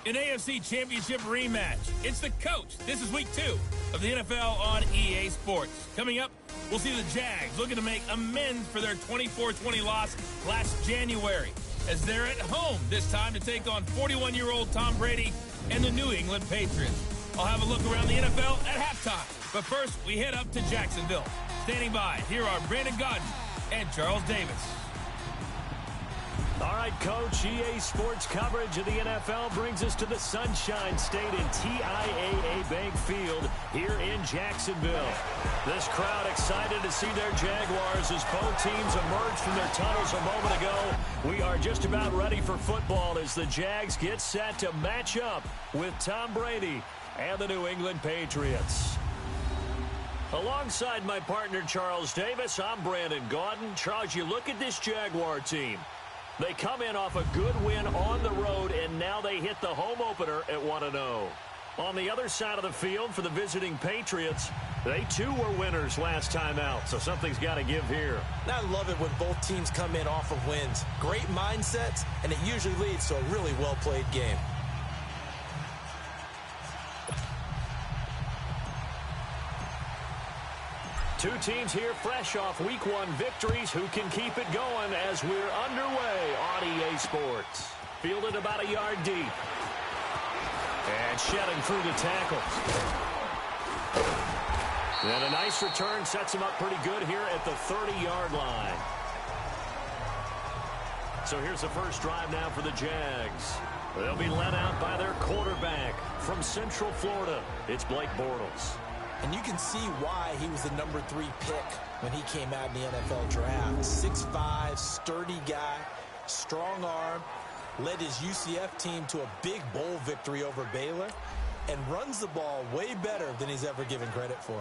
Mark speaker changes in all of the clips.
Speaker 1: An AFC Championship rematch. It's the coach. This is week 2 of the NFL on EA Sports. Coming up, we'll see the Jags looking to make amends for their 24-20 loss last January, as they're at home this time to take on 41-year-old Tom Brady and the New England Patriots. I'll have a look around the NFL at halftime. But first, we head up to Jacksonville. Standing by, here are Brandon Gaudin and Charles Davis.
Speaker 2: All right, Coach, EA Sports coverage of the NFL brings us to the Sunshine State in TIAA Bank Field here in Jacksonville. This crowd excited to see their Jaguars as both teams emerged from their tunnels a moment ago. We are just about ready for football as the Jags get set to match up with Tom Brady and the New England Patriots. Alongside my partner, Charles Davis, I'm Brandon Gaudin. Charles, you look at this Jaguar team. They come in off a good win on the road, and now they hit the home opener at 1-0. On the other side of the field for the visiting Patriots, they too were winners last time out, so something's got to give here.
Speaker 3: I love it when both teams come in off of wins. Great mindsets, and it usually leads to a really well-played game.
Speaker 2: Two teams here fresh off Week 1 victories. Who can keep it going as we're underway on EA Sports? Fielded about a yard deep. And shedding through the tackles. And a nice return sets him up pretty good here at the 30-yard line. So here's the first drive now for the Jags. They'll be led out by their quarterback from Central Florida. It's Blake Bortles.
Speaker 3: And you can see why he was the number 3 pick when he came out in the NFL draft. 6'5", sturdy guy, strong arm, led his UCF team to a big bowl victory over Baylor, and runs the ball way better than he's ever given credit for.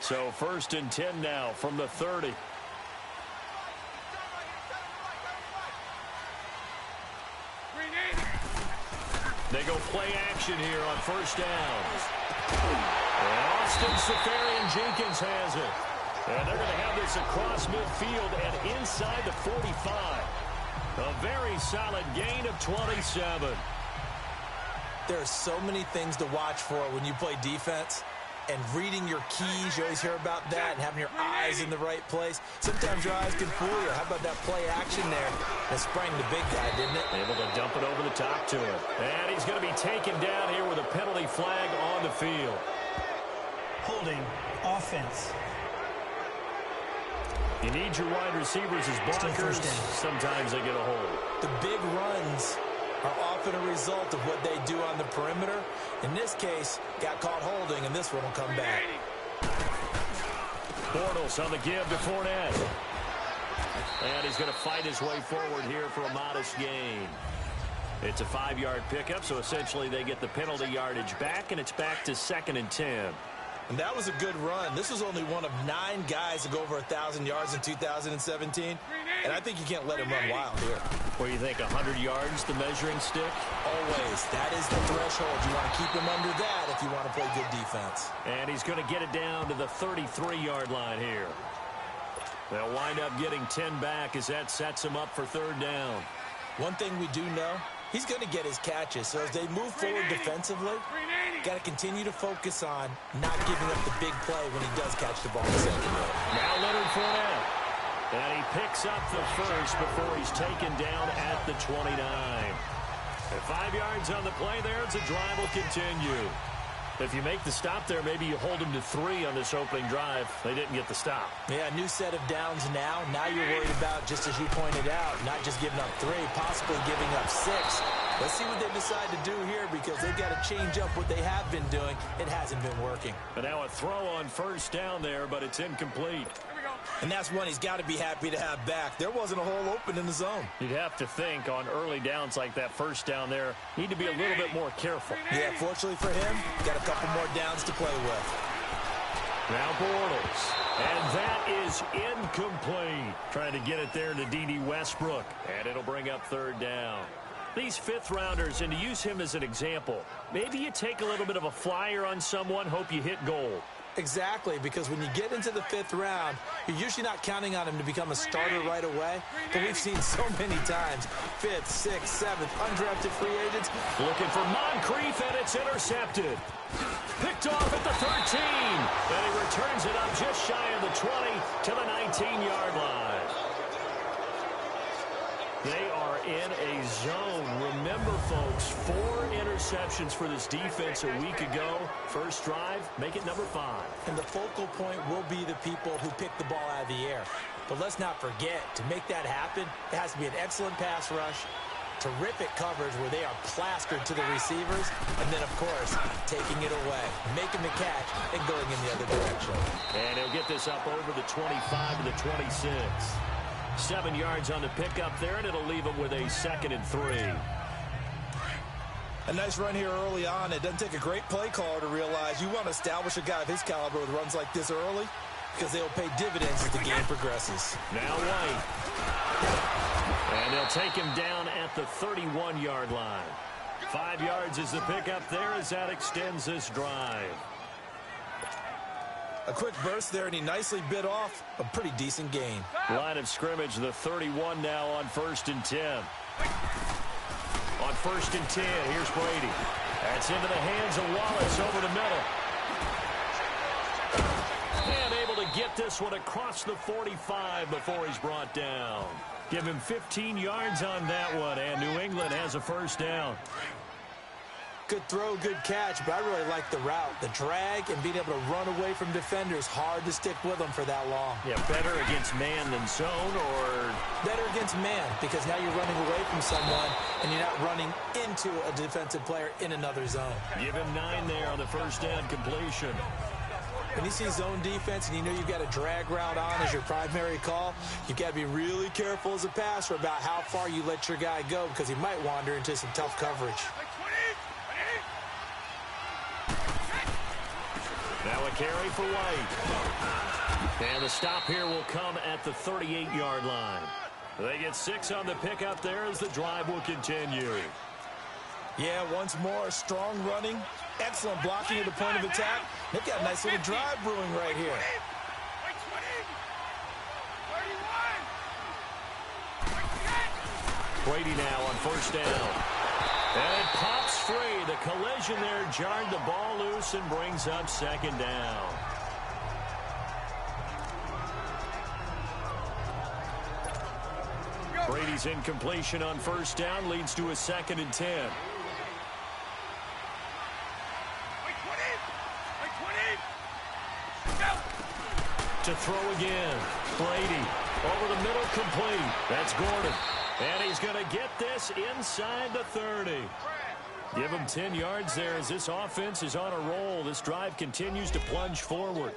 Speaker 2: So 1st and 10 now from the 30. They go play action here on first down. And Austin Seferian-Jenkins has it. And they're going to have this across midfield and inside the 45. A very solid gain of 27.
Speaker 3: There are so many things to watch for when you play defense. And reading your keys, you always hear about that, and having your eyes in the right place. Sometimes your eyes can fool you. How about that play action there? That sprang the big guy, didn't it?
Speaker 2: Able to dump it over the top to him. And he's going to be taken down here with a penalty flag on the field.
Speaker 4: Holding offense.
Speaker 2: You need your wide receivers as blockers. Sometimes they get a hold.
Speaker 3: The big runs are often a result of what they do on the perimeter. In this case, got caught holding, and this one will come back.
Speaker 2: Bortles on the give to Fournette. And he's going to fight his way forward here for a modest gain. It's a 5-yard pickup, so essentially they get the penalty yardage back, and it's back to 2nd and 10.
Speaker 3: And that was a good run. This was only one of 9 guys to go over 1,000 yards in 2017. And I think you can't let him run wild here.
Speaker 2: Where you think 100 yards, the measuring stick?
Speaker 3: Always. That is the threshold. You want to keep him under that if you want to play good defense.
Speaker 2: And he's going to get it down to the 33-yard line here. They'll wind up getting 10 back as that sets him up for 3rd down.
Speaker 3: One thing we do know, he's going to get his catches. So as they move forward defensively, got to continue to focus on not giving up the big play when he does catch the ball in the secondary.
Speaker 2: Now Leonard Fournette. And he picks up the first before he's taken down at the 29. And 5 yards on the play there as the drive will continue. If you make the stop there, maybe you hold them to 3 on this opening drive. They didn't get the stop.
Speaker 3: Yeah, new set of downs now. Now you're worried about, just as you pointed out, not just giving up 3, possibly giving up 6. Let's see what they decide to do here because they've got to change up what they have been doing. It hasn't been working.
Speaker 2: And now a throw on first down there, but it's incomplete.
Speaker 3: And that's one he's got to be happy to have back. There wasn't a hole open in the zone.
Speaker 2: You'd have to think on early downs like that first down there, need to be a little bit more careful.
Speaker 3: Yeah, fortunately for him, got a couple more downs to play with.
Speaker 2: Now Bortles. And that is incomplete. Trying to get it there to D.D. Westbrook. And it'll bring up 3rd down. These 5th-rounders, and to use him as an example, maybe you take a little bit of a flyer on someone, hope you hit goal.
Speaker 3: Exactly, because when you get into the 5th round, you're usually not counting on him to become a starter right away. But we've seen so many times, 5th, 6th, 7th, undrafted free agents.
Speaker 2: Looking for Moncrief, and it's intercepted. Picked off at the 13. And he returns it up just shy of the 20 to the 19-yard line. They are in a zone. Remember, folks, 4 interceptions for this defense a week ago. First drive, make it number 5.
Speaker 3: And the focal point will be the people who pick the ball out of the air. But let's not forget, to make that happen, it has to be an excellent pass rush, terrific coverage where they are plastered to the receivers, and then, of course, taking it away, making the catch, and going in the other direction.
Speaker 2: And he'll get this up over the 25 to the 26. 7 yards on the pickup there, and it'll leave him with a 2nd and 3.
Speaker 5: A nice run here early on. It doesn't take a great play caller to realize you want to establish a guy of his caliber with runs like this early because they'll pay dividends as the game progresses.
Speaker 2: Now White. And they'll take him down at the 31-yard line. 5 yards is the pickup there as that extends this drive.
Speaker 5: A quick burst there, and he nicely bit off a pretty decent gain.
Speaker 2: Line of scrimmage, the 31 now on 1st and 10. On 1st and 10, here's Brady. That's into the hands of Wallace over the middle. And able to get this one across the 45 before he's brought down. Give him 15 yards on that one, and New England has a first down.
Speaker 3: Good throw, good catch, but I really like the route. The drag and being able to run away from defenders, hard to stick with them for that long.
Speaker 2: Yeah, better against man than zone, or?
Speaker 3: Better against man, because now you're running away from someone, and you're not running into a defensive player in another zone.
Speaker 2: Give him 9 there on the first down completion.
Speaker 3: When you see zone defense and you know you've got a drag route on as your primary call, you've got to be really careful as a passer about how far you let your guy go because he might wander into some tough coverage.
Speaker 2: Now a carry for White. And the stop here will come at the 38-yard line. They get 6 on the pickup there as the drive will continue.
Speaker 5: Yeah, once more, strong running, excellent blocking at the point of attack. They've got a nice little drive brewing right here.
Speaker 2: Brady now on first down. And it pops free. The collision there jarred the ball loose and brings up 2nd down. Brady's incompletion on first down leads to a 2nd and 10. To throw again. Brady over the middle, complete. That's Gordon. And he's going to get this inside the 30. Give him 10 yards there as this offense is on a roll. This drive continues to plunge forward.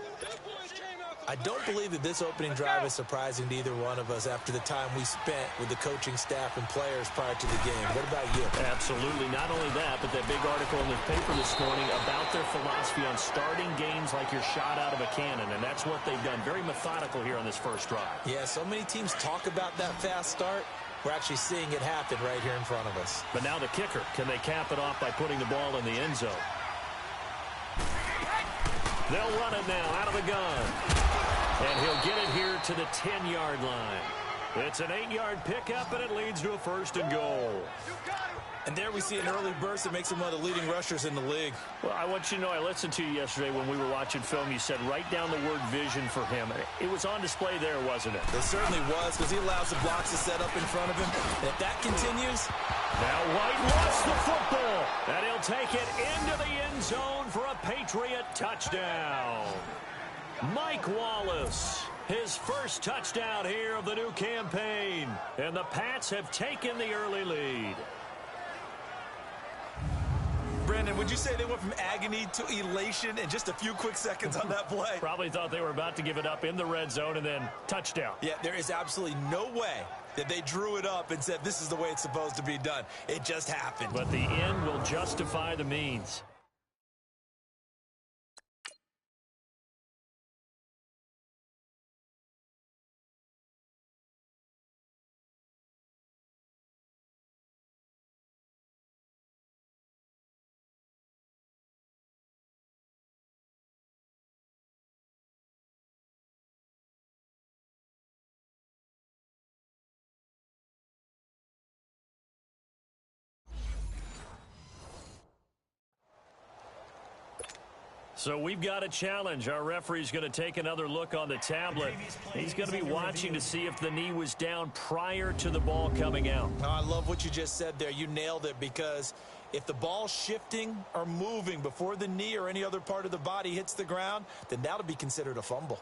Speaker 3: I don't believe that this opening drive is surprising to either one of us after the time we spent with the coaching staff and players prior to the game. What about you?
Speaker 2: Absolutely. Not only that, but that big article in the paper this morning about their philosophy on starting games like you're shot out of a cannon, and that's what they've done. Very methodical here on this first drive.
Speaker 3: Yeah, so many teams talk about that fast start. We're actually seeing it happen right here in front of us.
Speaker 2: But now the kicker. Can they cap it off by putting the ball in the end zone? They'll run it now out of the gun. And he'll get it here to the 10-yard line. It's an 8-yard pickup, and it leads to a 1st and goal.
Speaker 5: And there we see an early burst that makes him one of the leading rushers in the league.
Speaker 2: Well, I want you to know, I listened to you yesterday when we were watching film. You said write down the word vision for him. It was on display there, wasn't it?
Speaker 5: It certainly was, because he allows the blocks to set up in front of him. And if that continues...
Speaker 2: Now White lost the football. And he'll take it into the end zone for a Patriot touchdown. Mike Wallace, his first touchdown here of the new campaign. And the Pats have taken the early lead.
Speaker 5: Brandon, would you say they went from agony to elation in just a few quick seconds on that play?
Speaker 2: Probably thought they were about to give it up in the red zone and then touchdown.
Speaker 5: Yeah, there is absolutely no way that they drew it up and said this is the way it's supposed to be done. It just happened.
Speaker 2: But the end will justify the means. So we've got a challenge. Our referee's going to take another look on the tablet. He's going to be watching to see if the knee was down prior to the ball coming out.
Speaker 5: Oh, I love what you just said there. You nailed it, because if the ball's shifting or moving before the knee or any other part of the body hits the ground, then that'll be considered a fumble.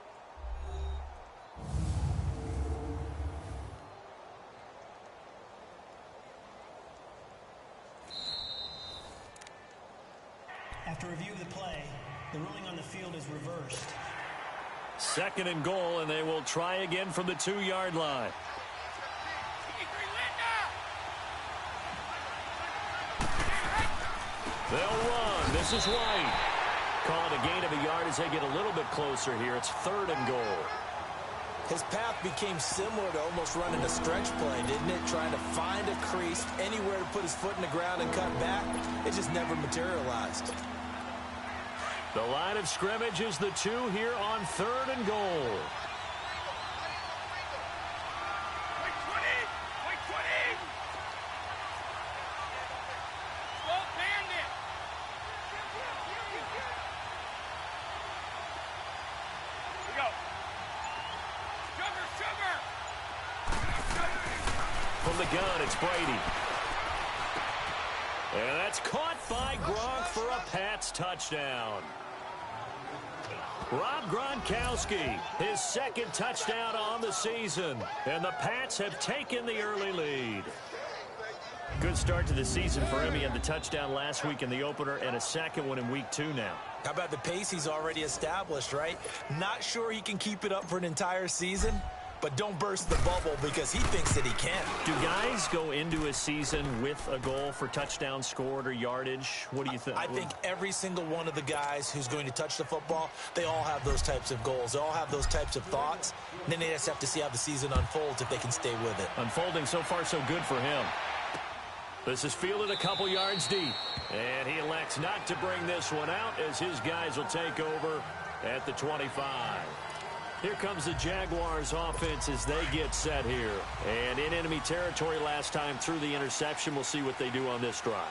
Speaker 4: After review of the play, the ruling on the field is reversed.
Speaker 2: 2nd and goal, and they will try again from the 2-yard line. They'll run. This is White. Call it a gain of a yard as they get a little bit closer here. It's 3rd and goal.
Speaker 5: His path became similar to almost running a stretch play, didn't it? Trying to find a crease, anywhere to put his foot in the ground and cut back. It just never materialized.
Speaker 2: The line of scrimmage is the 2 here on 3rd and goal. From the gun, it's Brady. And that's caught by Gronk for a Pats touchdown. Rob Gronkowski, his 2nd touchdown on the season. And the Pats have taken the early lead. Good start to the season for him. He had the touchdown last week in the opener and a 2nd one in week 2 now.
Speaker 5: How about the pace he's already established, right? Not sure he can keep it up for an entire season, but don't burst the bubble because he thinks that he can.
Speaker 2: Do guys go into a season with a goal for touchdown scored or yardage? What do you think?
Speaker 5: I think every single one of the guys who's going to touch the football, they all have those types of goals. They all have those types of thoughts. And then they just have to see how the season unfolds if they can stay with it.
Speaker 2: Unfolding so far so good for him. This is fielded a couple yards deep. And he elects not to bring this one out as his guys will take over at the 25. Here comes the Jaguars offense as they get set here. And in enemy territory last time through the interception. We'll see what they do on this drive.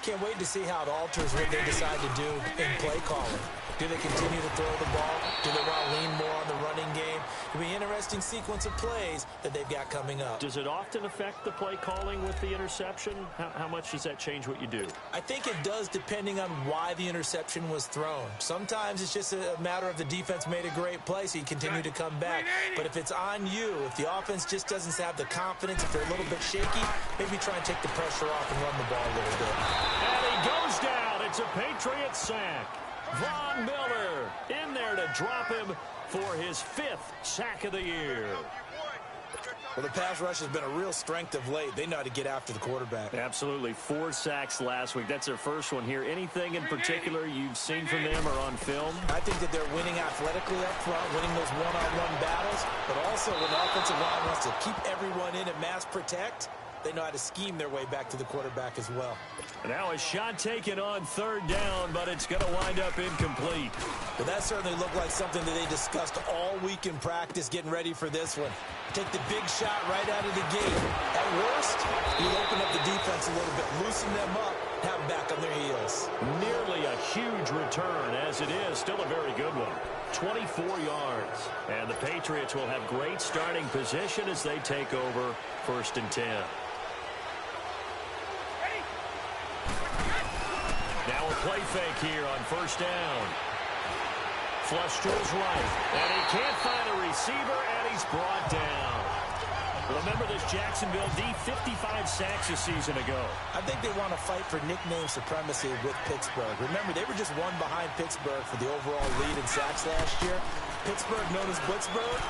Speaker 5: Can't wait to see how it alters what they decide to do in play calling. Do they continue to throw the ball? Do they want to lean more on the running game? It'll be an interesting sequence of plays that they've got coming up.
Speaker 2: Does it often affect the play calling with the interception? How much does that change what you do?
Speaker 5: I think it does, depending on why the interception was thrown. Sometimes it's just a matter of the defense made a great play, so you continue to come back. But if it's on you, if the offense just doesn't have the confidence, if they're a little bit shaky, maybe try and take the pressure off and run the ball a little bit.
Speaker 2: And he goes down. It's a Patriots sack. Von Miller in there to drop him for his 5th sack of the year.
Speaker 5: Well, the pass rush has been a real strength of late. They know how to get after the quarterback.
Speaker 2: Absolutely. 4 sacks last week. That's their first one here. Anything in particular you've seen from them or on film?
Speaker 5: I think that they're winning athletically up front, winning those one-on-one battles, but also when the offensive line wants to keep everyone in and mass protect, they know how to scheme their way back to the quarterback as well.
Speaker 2: Now a shot taken on 3rd down, but it's going to wind up incomplete.
Speaker 5: But that certainly looked like something that they discussed all week in practice, getting ready for this one. Take the big shot right out of the gate. At worst, you open up the defense a little bit, loosen them up, have them back on their heels.
Speaker 2: Nearly a huge return, as it is. Still a very good one. 24 yards. And the Patriots will have great starting position as they take over 1st and 10. Now a play fake here on 1st down. Flush to his right. And he can't find a receiver, and he's brought down. Remember this Jacksonville D, 55 sacks a season ago.
Speaker 5: I think they want to fight for nickname supremacy with Pittsburgh. Remember, they were just one behind Pittsburgh for the overall lead in sacks last year. Pittsburgh known as Blitzburgh.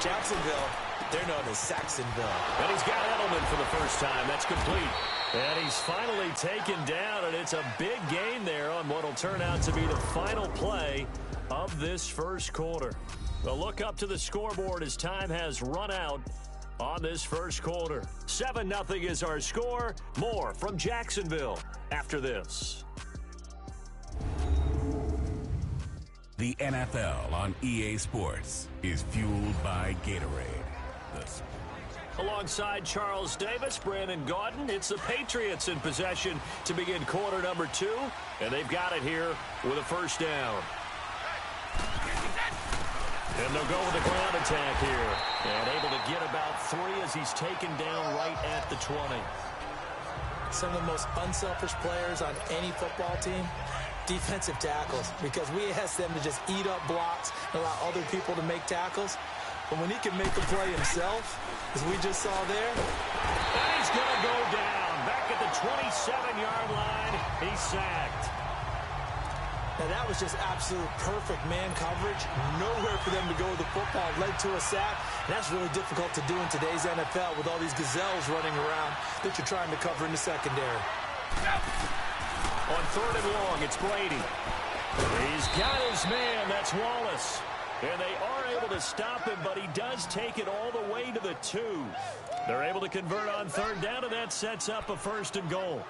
Speaker 5: Jacksonville, they're known as Saxonville.
Speaker 2: And he's got Edelman for the first time. That's complete. And he's finally taken down, and it's a big gain there on what will turn out to be the final play of this first quarter. A look up to the scoreboard as time has run out on this first quarter. 7-0 is our score. More from Jacksonville after this.
Speaker 6: The NFL on EA Sports is fueled by Gatorade.
Speaker 2: Alongside Charles Davis, Brandon Gaudin, it's the Patriots in possession to begin quarter number 2, and they've got it here with a first down. And they'll go with a ground attack here, and able to get about 3 as he's taken down right at the 20.
Speaker 5: Some of the most unselfish players on any football team, defensive tackles, because we ask them to just eat up blocks and allow other people to make tackles. But when he can make the play himself, as we just saw there.
Speaker 2: And he's going to go down. Back at the 27-yard line, he's sacked.
Speaker 5: Now that was just absolute perfect man coverage. Nowhere for them to go with the football. Led to a sack. And that's really difficult to do in today's NFL with all these gazelles running around that you're trying to cover in the secondary.
Speaker 2: On 3rd and long, it's Brady. He's got his man. That's Wallace. And they are able to stop him, but he does take it all the way to the 2. They're able to convert on 3rd down, and that sets up a 1st and goal.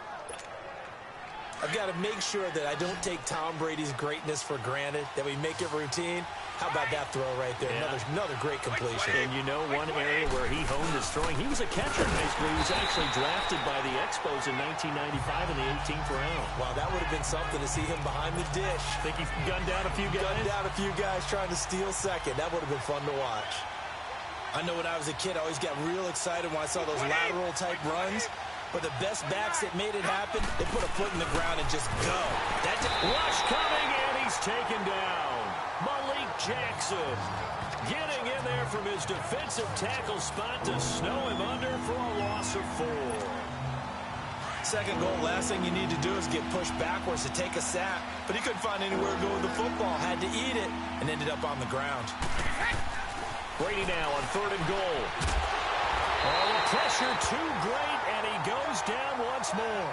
Speaker 5: I've got to make sure that I don't take Tom Brady's greatness for granted, that we make it routine. How about that throw right there? Yeah. Another great completion.
Speaker 2: And you know one area where he honed his throwing, he was a catcher in high school. He was actually drafted by the Expos in 1995 in the 18th round.
Speaker 5: Wow, that would have been something to see him behind the dish.
Speaker 2: Think he gunned down a few guys?
Speaker 5: Gunned down a few guys trying to steal second. That would have been fun to watch. I know when I was a kid, I always got real excited when I saw those lateral-type runs. But the best backs that made it happen, they put a foot in the ground and just go.
Speaker 2: Rush coming, and he's taken down. Malik Jackson getting in there from his defensive tackle spot to snow him under for a loss of 4.
Speaker 5: Second goal, last thing you need to do is get pushed backwards to take a sack. But he couldn't find anywhere to go with the football, had to eat it, and ended up on the ground.
Speaker 2: Brady now on 3rd and goal. Oh, the pressure too great, and he goes down once more.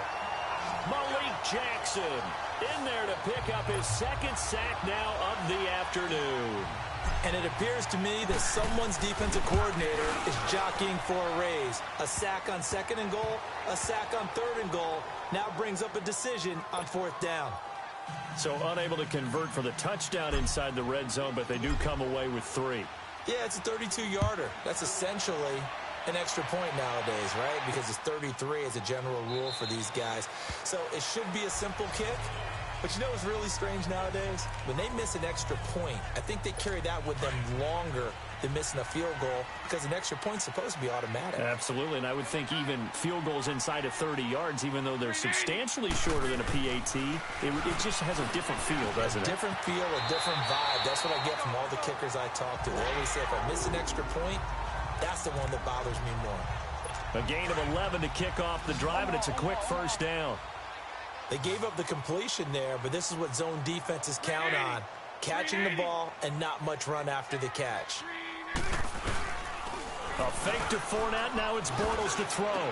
Speaker 2: Malik Jackson in there to pick up his 2nd sack now of the afternoon.
Speaker 5: And it appears to me that someone's defensive coordinator is jockeying for a raise. A sack on 2nd and goal, a sack on 3rd and goal, now brings up a decision on 4th down.
Speaker 2: So unable to convert for the touchdown inside the red zone, but they do come away with 3.
Speaker 5: Yeah, it's a 32-yarder. That's essentially an extra point nowadays, right? Because it's 33 as a general rule for these guys. So it should be a simple kick. But you know what's really strange nowadays? When they miss an extra point, I think they carry that with them longer than missing a field goal because an extra point's supposed to be automatic.
Speaker 2: Absolutely, and I would think even field goals inside of 30 yards, even though they're substantially shorter than a PAT, it just has a different feel, doesn't it?
Speaker 5: A different feel, a different vibe. That's what I get from all the kickers I talk to. They always say if I miss an extra point, that's the one that bothers me more.
Speaker 2: A gain of 11 to kick off the drive, and it's a quick 1st down.
Speaker 5: They gave up the completion there, but this is what zone defenses count on. Catching the ball and not much run after the catch.
Speaker 2: A fake to Fournette. Now it's Bortles to throw.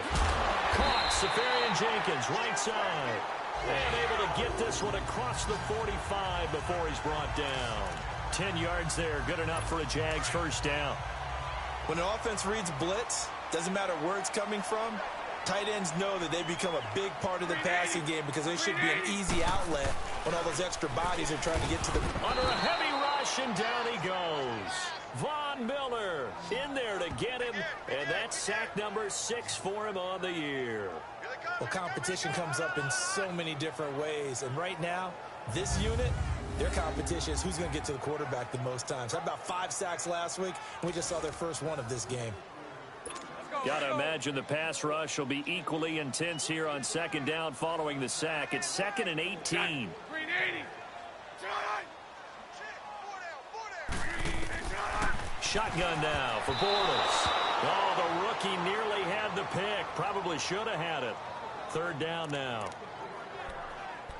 Speaker 2: Caught. Safarian Jenkins, right side. And able to get this one across the 45 before he's brought down. 10 yards there. Good enough for a Jags 1st down.
Speaker 5: When an offense reads blitz, doesn't matter where it's coming from, tight ends know that they become a big part of the passing game because they should be an easy outlet when all those extra bodies are trying to get to the...
Speaker 2: Under a heavy rush, and down he goes. Von Miller in there to get him, and that's sack number 6 for him on the year.
Speaker 5: Well, competition comes up in so many different ways, and right now, this unit, their competition is who's going to get to the quarterback the most times. Had about 5 sacks last week, and we just saw their first one of this game.
Speaker 2: Got to imagine the pass rush will be equally intense here on 2nd down following the sack. It's 2nd and 18. Shotgun now for Bortles. Oh, the rookie nearly had the pick. Probably should have had it. 3rd down now.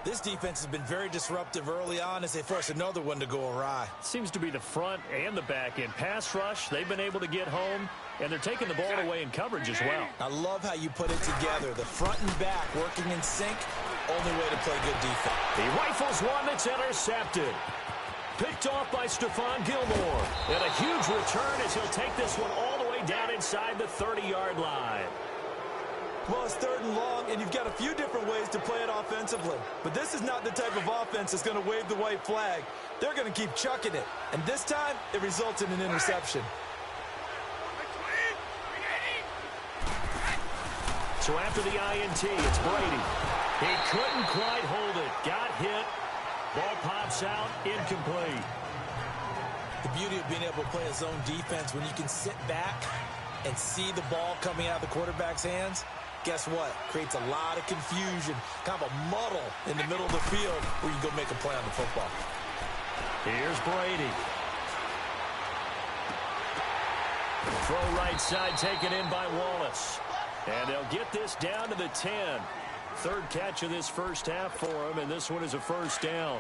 Speaker 5: This defense has been very disruptive early on as they force another one to go awry.
Speaker 2: Seems to be the front and the back end. Pass rush, they've been able to get home, and they're taking the ball away in coverage as well.
Speaker 5: I love how you put it together. The front and back working in sync, only way to play good defense.
Speaker 2: He rifles one that's intercepted. Picked off by Stephon Gilmore. And a huge return as he'll take this one all the way down inside the 30-yard line.
Speaker 5: Well, it's 3rd and long, and you've got a few different ways to play it offensively. But this is not the type of offense that's going to wave the white flag. They're going to keep chucking it. And this time, it results in an interception.
Speaker 2: So after the INT, it's Brady. He couldn't quite hold it. Got hit. Ball pops out, incomplete.
Speaker 5: The beauty of being able to play a zone defense, when you can sit back and see the ball coming out of the quarterback's hands, guess what? Creates a lot of confusion, kind of a muddle in the middle of the field where you go make a play on the football.
Speaker 2: Here's Brady. Throw right side taken in by Wallace. And they'll get this down to the 10. Third catch of this first half for him, and this one is a first down.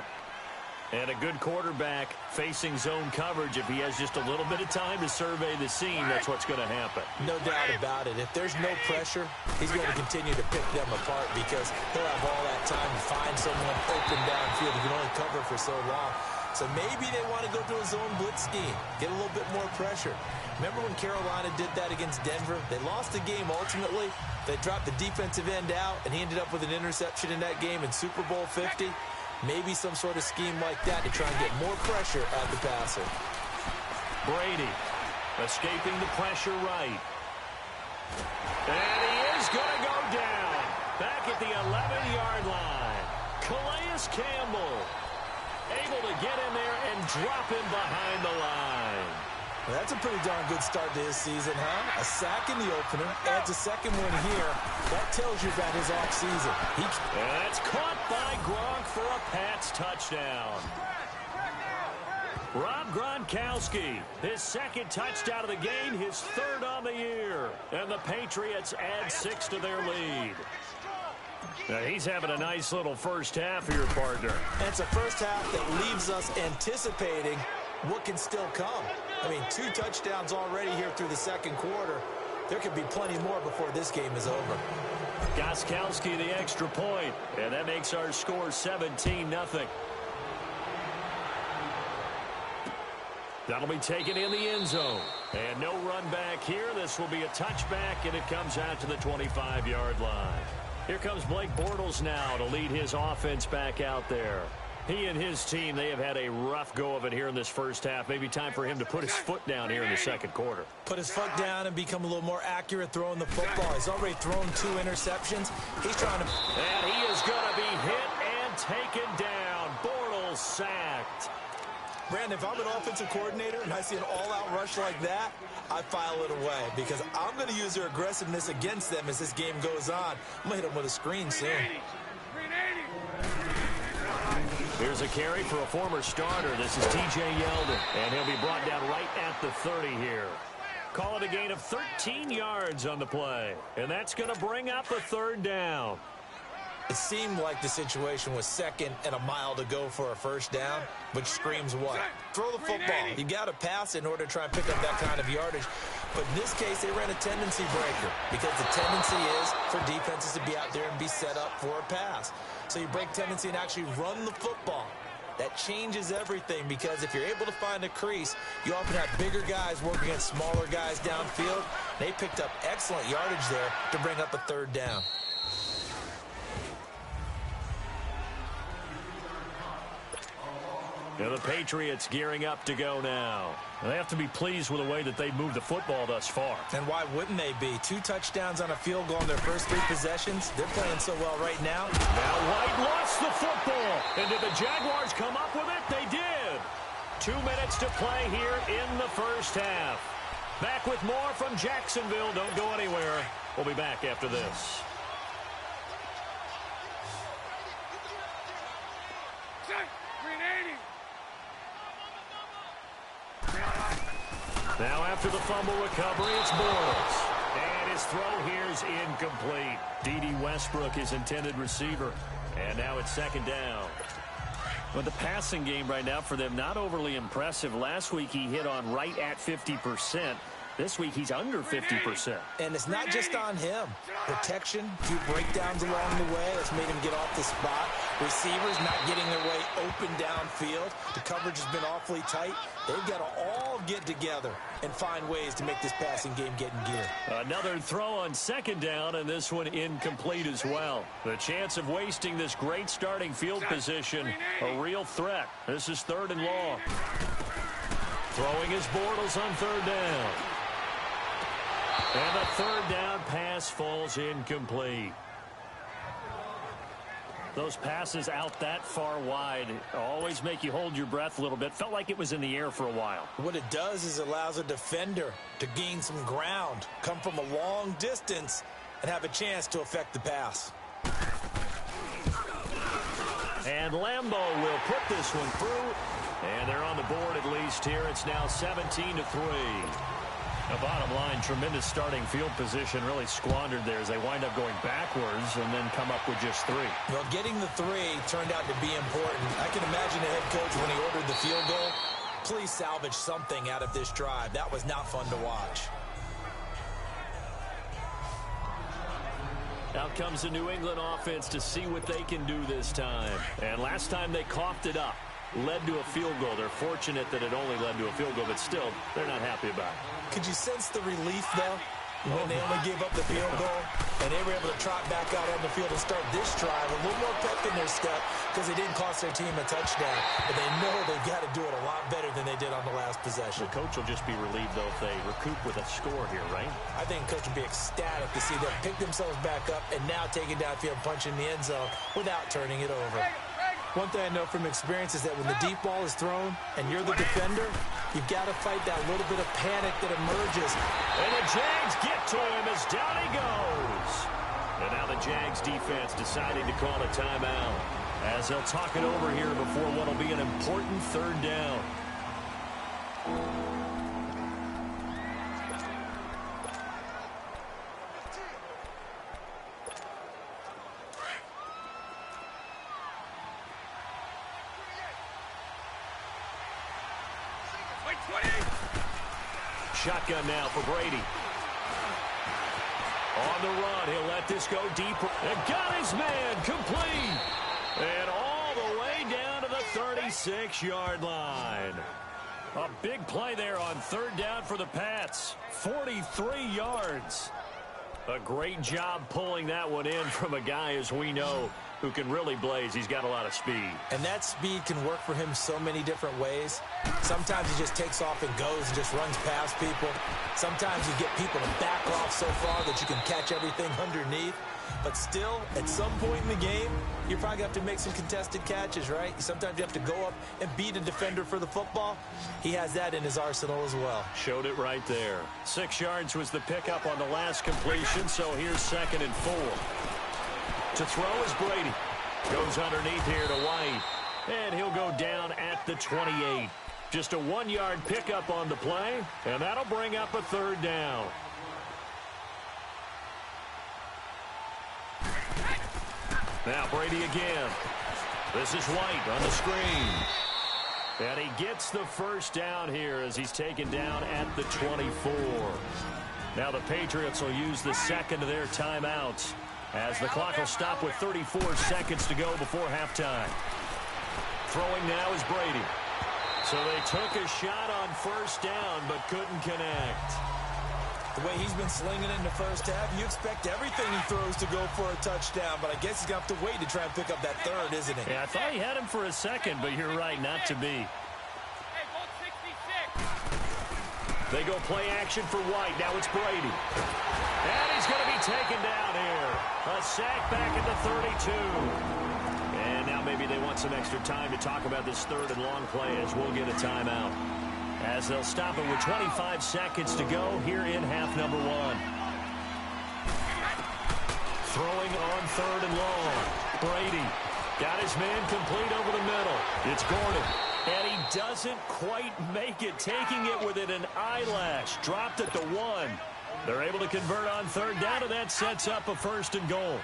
Speaker 2: And a good quarterback facing zone coverage. If he has just a little bit of time to survey the scene, that's what's going to happen.
Speaker 5: No doubt about it. If there's no pressure, he's going to continue to pick them apart because he'll have all that time to find someone open downfield. He can only cover for so long. So maybe they want to go to a zone blitz scheme, get a little bit more pressure. Remember when Carolina did that against Denver? They lost the game ultimately. They dropped the defensive end out, and he ended up with an interception in that game in Super Bowl 50. Maybe some sort of scheme like that to try and get more pressure at the passer.
Speaker 2: Brady escaping the pressure right. And he is going to go down. Back at the 11-yard line. Calais Campbell able to get in there and drop him behind the line.
Speaker 5: Well, that's a pretty darn good start to his season, huh? A sack in the opener, adds a second one here. That tells you about his offseason.
Speaker 2: And that's caught by Gronk for a Pats touchdown. Rob Gronkowski, his second touchdown of the game, his third on the year. And the Patriots add 6 to their lead. Now he's having a nice little first half here, partner.
Speaker 5: And it's a first half that leaves us anticipating what can still come. I mean, 2 touchdowns already here through the second quarter. There could be plenty more before this game is over.
Speaker 2: Gostkowski the extra point, and that makes our score 17-0. That'll be taken in the end zone. And no run back here. This will be a touchback, and it comes out to the 25-yard line. Here comes Blake Bortles now to lead his offense back out there. He and his team, they have had a rough go of it here in this first half. Maybe time for him to put his foot down here in the second quarter.
Speaker 5: Put his foot down and become a little more accurate throwing the football. He's already thrown 2 interceptions. He's trying to...
Speaker 2: And he is going to be hit and taken down. Bortles sacked.
Speaker 5: Brandon, if I'm an offensive coordinator and I see an all-out rush like that, I file it away because I'm going to use their aggressiveness against them as this game goes on. I'm going to hit them with a screen soon.
Speaker 2: Here's a carry for a former starter. This is T.J. Yeldon, and he'll be brought down right at the 30 here. Call it a gain of 13 yards on the play, and that's going to bring up a third down.
Speaker 5: It seemed like the situation was second and a mile to go for a first down, which screams what? Throw the football. You got to pass in order to try and pick up that kind of yardage. But in this case, they ran a tendency breaker because the tendency is for defenses to be out there and be set up for a pass. So you break tendency and actually run the football. That changes everything because if you're able to find a crease, you often have bigger guys working against smaller guys downfield. They picked up excellent yardage there to bring up a third down.
Speaker 2: And the Patriots gearing up to go now. They have to be pleased with the way that they've moved the football thus far.
Speaker 5: And why wouldn't they be? 2 touchdowns on a field goal in their first 3 possessions. They're playing so well right now.
Speaker 2: Now White lost the football. And did the Jaguars come up with it? They did. 2 minutes to play here in the first half. Back with more from Jacksonville. Don't go anywhere. We'll be back after this. Now after the fumble recovery, it's Bortles. And his throw here is incomplete. D.D. Westbrook, his intended receiver. And now it's second down. Well, the passing game right now for them, not overly impressive. Last week he hit on right at 50%. This week he's under 50%.
Speaker 5: And it's not just on him. Protection, a few breakdowns along the way. That's made him get off the spot. Receivers not getting their way open downfield. The coverage has been awfully tight. They've got to all get together and find ways to make this passing game get in gear.
Speaker 2: Another throw on second down, and this one incomplete as well. The chance of wasting this great starting field position, a real threat. This is 3rd and long. Throwing his Bortles on 3rd down. And a 3rd down pass pass falls incomplete. Those passes out that far wide always make you hold your breath a little bit. Felt like it was in the air for a while.
Speaker 5: What it does is it allows a defender to gain some ground, come from a long distance, and have a chance to affect the pass.
Speaker 2: And Lambeau will put this one through. And they're on the board at least here. It's now 17-3. The bottom line, tremendous starting field position, really squandered there as they wind up going backwards and then come up with just 3.
Speaker 5: Well, getting the 3 turned out to be important. I can imagine the head coach when he ordered the field goal. Please salvage something out of this drive. That was not fun to watch.
Speaker 2: Out comes the New England offense to see what they can do this time. And last time they coughed it up, led to a field goal. They're fortunate that it only led to a field goal, but still, they're not happy about it.
Speaker 5: Could you sense the relief, though, when they only gave up the field goal and they were able to trot back out on the field and start this drive a little more pep in their step because they didn't cost their team a touchdown, but they know they've got to do it a lot better than they did on the last possession.
Speaker 2: The coach will just be relieved, though, if they recoup with a score here, right?
Speaker 5: I think the coach will be ecstatic to see them pick themselves back up and now take it downfield, punch in the end zone without turning it over. One thing I know from experience is that when the deep ball is thrown and you're the defender, you've got to fight that little bit of panic that emerges.
Speaker 2: And the Jags get to him as down he goes. And now the Jags defense deciding to call a timeout as they'll talk it over here before what will be an important 3rd down. Shotgun now for Brady. On the run, he'll let this go deeper. And got his man complete. And all the way down to the 36-yard line. A big play there on 3rd down for the Pats. 43 yards. A great job pulling that one in from a guy, as we know, who can really blaze. He's got a lot of speed.
Speaker 5: And that speed can work for him so many different ways. Sometimes he just takes off and goes and just runs past people. Sometimes you get people to back off so far that you can catch everything underneath. But still, at some point in the game, you're probably going to have to make some contested catches, right? Sometimes you have to go up and beat a defender for the football. He has that in his arsenal as well.
Speaker 2: Showed it right there. 6 yards was the pickup on the last completion, so here's 2nd and 4. To throw is Brady. Goes underneath here to White. And he'll go down at the 28. Just a 1-yard pickup on the play, and that'll bring up a 3rd down. Now Brady again. This is White on the screen. And he gets the 1st down here as he's taken down at the 24. Now the Patriots will use the 2nd of their timeouts as the clock will stop with 34 seconds to go before halftime. Throwing now is Brady. So they took a shot on 1st down but couldn't connect.
Speaker 5: The way he's been slinging it in the first half, you expect everything he throws to go for a touchdown, but I guess he's going to have to wait to try and pick up that 3rd, isn't he?
Speaker 2: Yeah, I thought he had him for a 2nd, but you're right, not to be. They go play action for White. Now it's Brady. And he's going to be taken down here. A sack back at the 32. And now maybe they want some extra time to talk about this 3rd and long play as we'll get a timeout. As they'll stop it with 25 seconds to go here in half number 1. Throwing on 3rd and long. Brady got his man complete over the middle. It's Gordon. And he doesn't quite make it, taking it within an eyelash. Dropped at the 1. They're able to convert on 3rd down, and that sets up a 1st and goal.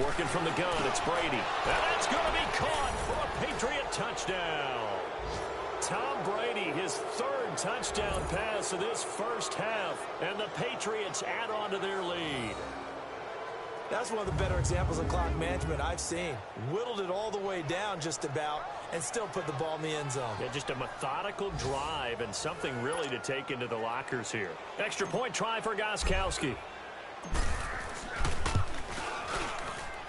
Speaker 2: Working from the gun, it's Brady. And that's going to be caught for a Patriot touchdown. Tom Brady, his 3rd touchdown pass of this first half, and the Patriots add on to their lead.
Speaker 5: That's one of the better examples of clock management I've seen. Whittled it all the way down just about and still put the ball in the end zone.
Speaker 2: Yeah, just a methodical drive and something really to take into the lockers here. Extra point try for Gostkowski.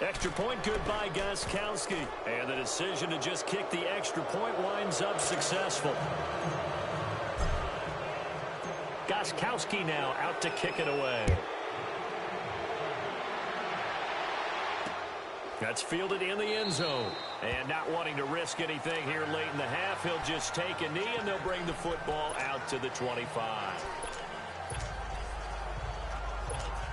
Speaker 2: Extra point good by Gostkowski. And the decision to just kick the extra point winds up successful. Gostkowski now out to kick it away. That's fielded in the end zone. And not wanting to risk anything here late in the half, he'll just take a knee, and they'll bring the football out to the 25.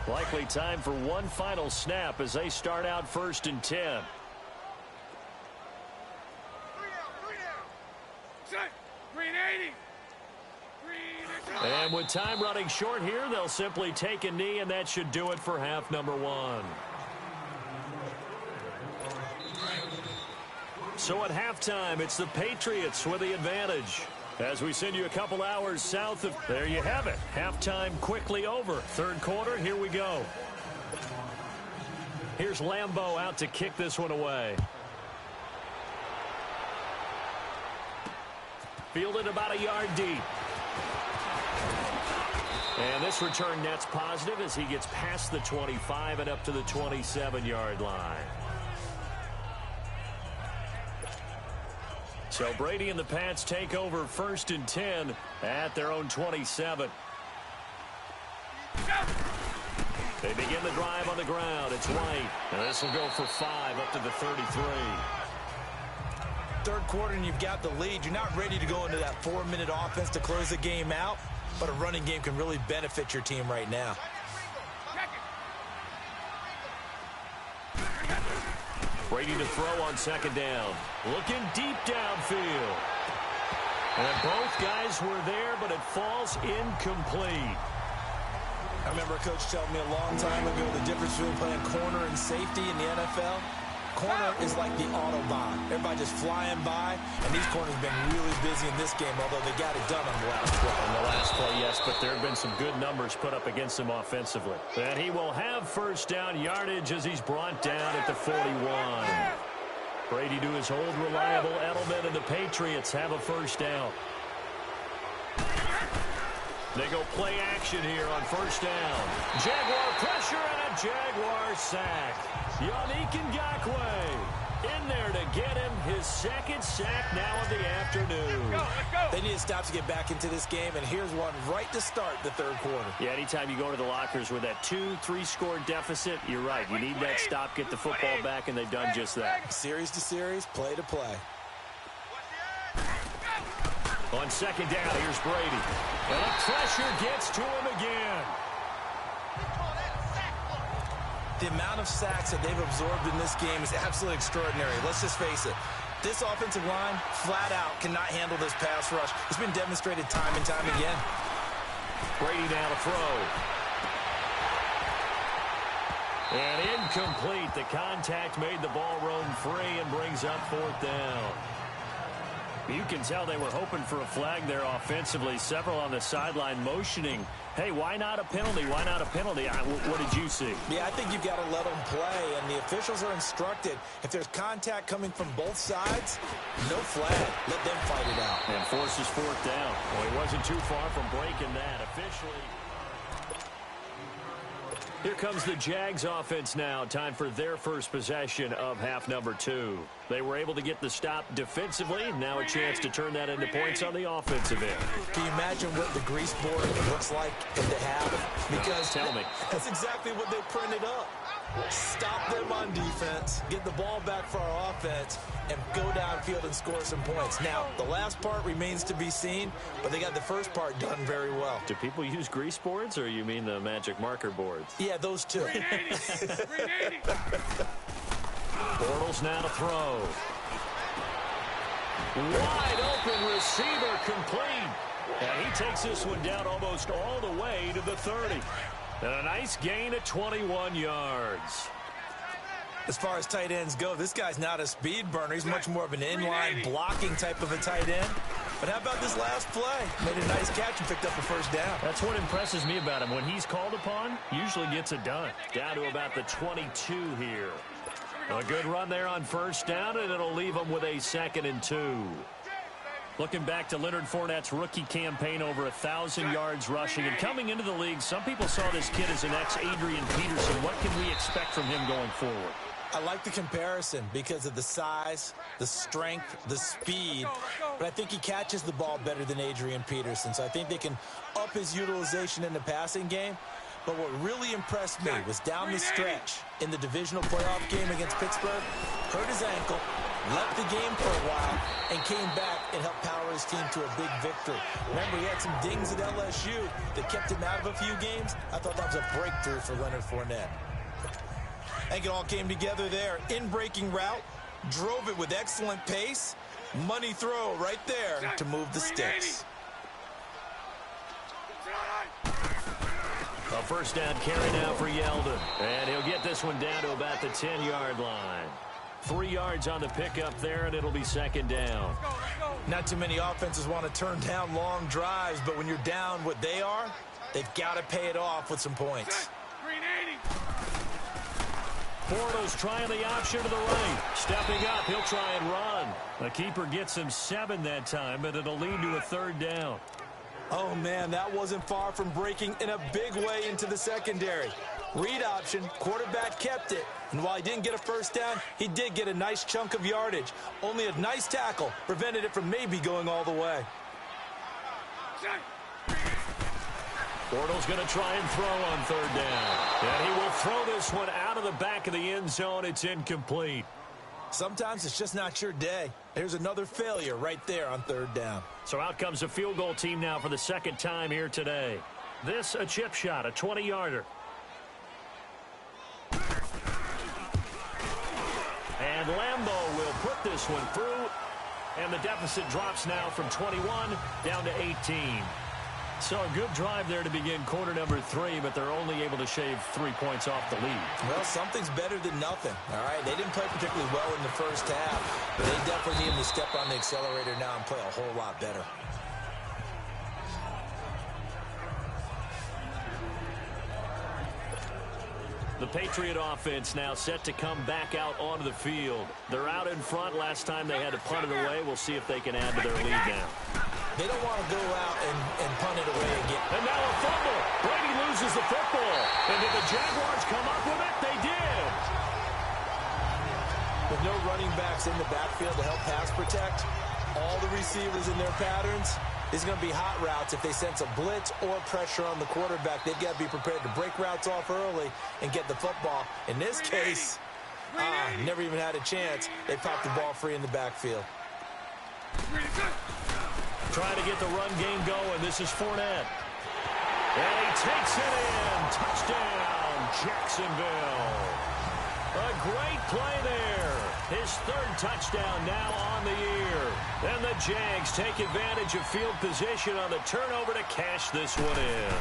Speaker 2: Likely time for one final snap as they start out 1st and 10. And with time running short here, they'll simply take a knee, and that should do it for half number 1. So at halftime, it's the Patriots with the advantage. As we send you a couple hours south of... There you have it. Halftime quickly over. 3rd quarter, here we go. Here's Lambeau out to kick this one away. Fielded about a yard deep. And this return net's positive as he gets past the 25 and up to the 27-yard line. So Brady and the Pats take over 1st and 10 at their own 27. They begin the drive on the ground. It's White. And this will go for 5 up to the 33.
Speaker 5: 3rd quarter and you've got the lead. You're not ready to go into that 4-minute offense to close the game out, but a running game can really benefit your team right now.
Speaker 2: Brady to throw on 2nd down. Looking deep downfield. And both guys were there, but it falls incomplete.
Speaker 5: I remember a coach telling me a long time ago the difference between playing corner and safety in the NFL. Corner is like the Autobahn. Everybody just flying by, and these corners have been really busy in this game, although they got it done on the last play.
Speaker 2: On the last play, yes, but there have been some good numbers put up against him offensively. And he will have 1st down yardage as he's brought down at the 41. Brady to his old reliable element, and the Patriots have a 1st down. They go play action here on 1st down. Jaguar pressure and a Jaguar sack. Yannick Ngakoue in there to get him his 2nd sack now of the afternoon.
Speaker 1: Let's go.
Speaker 5: They need to stop to get back into this game, and here's one right to start the 3rd quarter.
Speaker 2: Yeah, anytime you go to the lockers with that 2-3 score deficit, you're right. You need that stop, get the football back, and they've done just that.
Speaker 5: Series to series, play to play.
Speaker 2: On 2nd down, here's Brady. And the pressure gets to him again.
Speaker 5: The amount of sacks that they've absorbed in this game is absolutely extraordinary. Let's just face it. This offensive line, flat out, cannot handle this pass rush. It's been demonstrated time and time again.
Speaker 2: Brady now to throw. And incomplete. The contact made the ball roam free and brings up 4th down. You can tell they were hoping for a flag there offensively. Several on the sideline motioning. Hey, why not a penalty? Why not a penalty? What did you see?
Speaker 5: Yeah, I think you've got to let them play, and the officials are instructed. If there's contact coming from both sides, no flag. Let them fight it out.
Speaker 2: And forces 4th down. Well, he wasn't too far from breaking that officially. Here comes the Jags offense now. Time for their first possession of half number 2. They were able to get the stop defensively. Now a chance to turn that into points on the offensive end.
Speaker 5: Can you imagine what the grease board looks like in the half? Because
Speaker 2: tell me.
Speaker 5: That's exactly what they printed up. Stop them on defense, get the ball back for our offense, and go downfield and score some points. Now, the last part remains to be seen, but they got the first part done very well.
Speaker 2: Do people use grease boards, or you mean the magic marker boards?
Speaker 5: Yeah, those two.
Speaker 2: Bortles now to throw. Wide open receiver complete. And he takes this one down almost all the way to the 30. And a nice gain at 21 yards.
Speaker 5: As far as tight ends go, this guy's not a speed burner. He's much more of an inline blocking type of a tight end. But how about this last play? Made a nice catch and picked up a 1st down.
Speaker 2: That's what impresses me about him. When he's called upon, usually gets it done. Down to about the 22 here. A good run there on 1st down, and it'll leave him with a 2nd and 2. Looking back to Leonard Fournette's rookie campaign, over 1,000 yards rushing. And coming into the league, some people saw this kid as an ex-Adrian Peterson. What can we expect from him going forward?
Speaker 5: I like the comparison because of the size, the strength, the speed. But I think he catches the ball better than Adrian Peterson. So I think they can up his utilization in the passing game. But what really impressed me was down the stretch in the divisional playoff game against Pittsburgh, hurt his ankle, left the game for a while, and came back and helped power his team to a big victory. Remember, he had some dings at LSU that kept him out of a few games. I thought that was a breakthrough for Leonard Fournette. I think it all came together there. In-breaking route, drove it with excellent pace. Money throw right there to move the sticks.
Speaker 2: A first down carry now for Yeldon. And he'll get this one down to about the 10-yard line. 3 yards on the pickup there, and it'll be second down.
Speaker 5: Not too many offenses want to turn down long drives, but when you're down what they are, they've got to pay it off with some points.
Speaker 2: Bortles trying the option to the right. Stepping up, he'll try and run. The keeper gets him 7 that time, but it'll lead to a third down.
Speaker 5: Oh, man, that wasn't far from breaking in a big way into the secondary. Read option, quarterback kept it. And while he didn't get a first down, he did get a nice chunk of yardage. Only a nice tackle prevented it from maybe going all the way.
Speaker 2: Bortles going to try and throw on third down. And he will throw this one out of the back of the end zone. It's incomplete.
Speaker 5: Sometimes it's just not your day. There's another failure right there on third down.
Speaker 2: So out comes a field goal team now for the second time here today. This a chip shot, a 20-yarder. And Lambeau will put this one through. And the deficit drops now from 21 down to 18. So a good drive there to begin quarter number 3, but they're only able to shave 3 points off the lead.
Speaker 5: Well, something's better than nothing, all right? They didn't play particularly well in the first half, but they definitely need to step on the accelerator now and play a whole lot better.
Speaker 2: The Patriot offense now set to come back out onto the field. They're out in front. Last time they had to punt it away. We'll see if they can add to their lead now.
Speaker 5: They don't want to go out and punt it away again.
Speaker 2: And now a fumble. Brady loses the football. And did the Jaguars come up with it? They did.
Speaker 5: With no running backs in the backfield to help pass protect, all the receivers in their patterns, it's going to be hot routes. If they sense a blitz or pressure on the quarterback, they've got to be prepared to break routes off early and get the football. In this case, never even had a chance. They popped the ball free in the backfield.
Speaker 2: Trying to get the run game going. This is Fournette. And he takes it in. Touchdown, Jacksonville. A great play there. His third touchdown now on the year. And the Jags take advantage of field position on the turnover to cash this one in.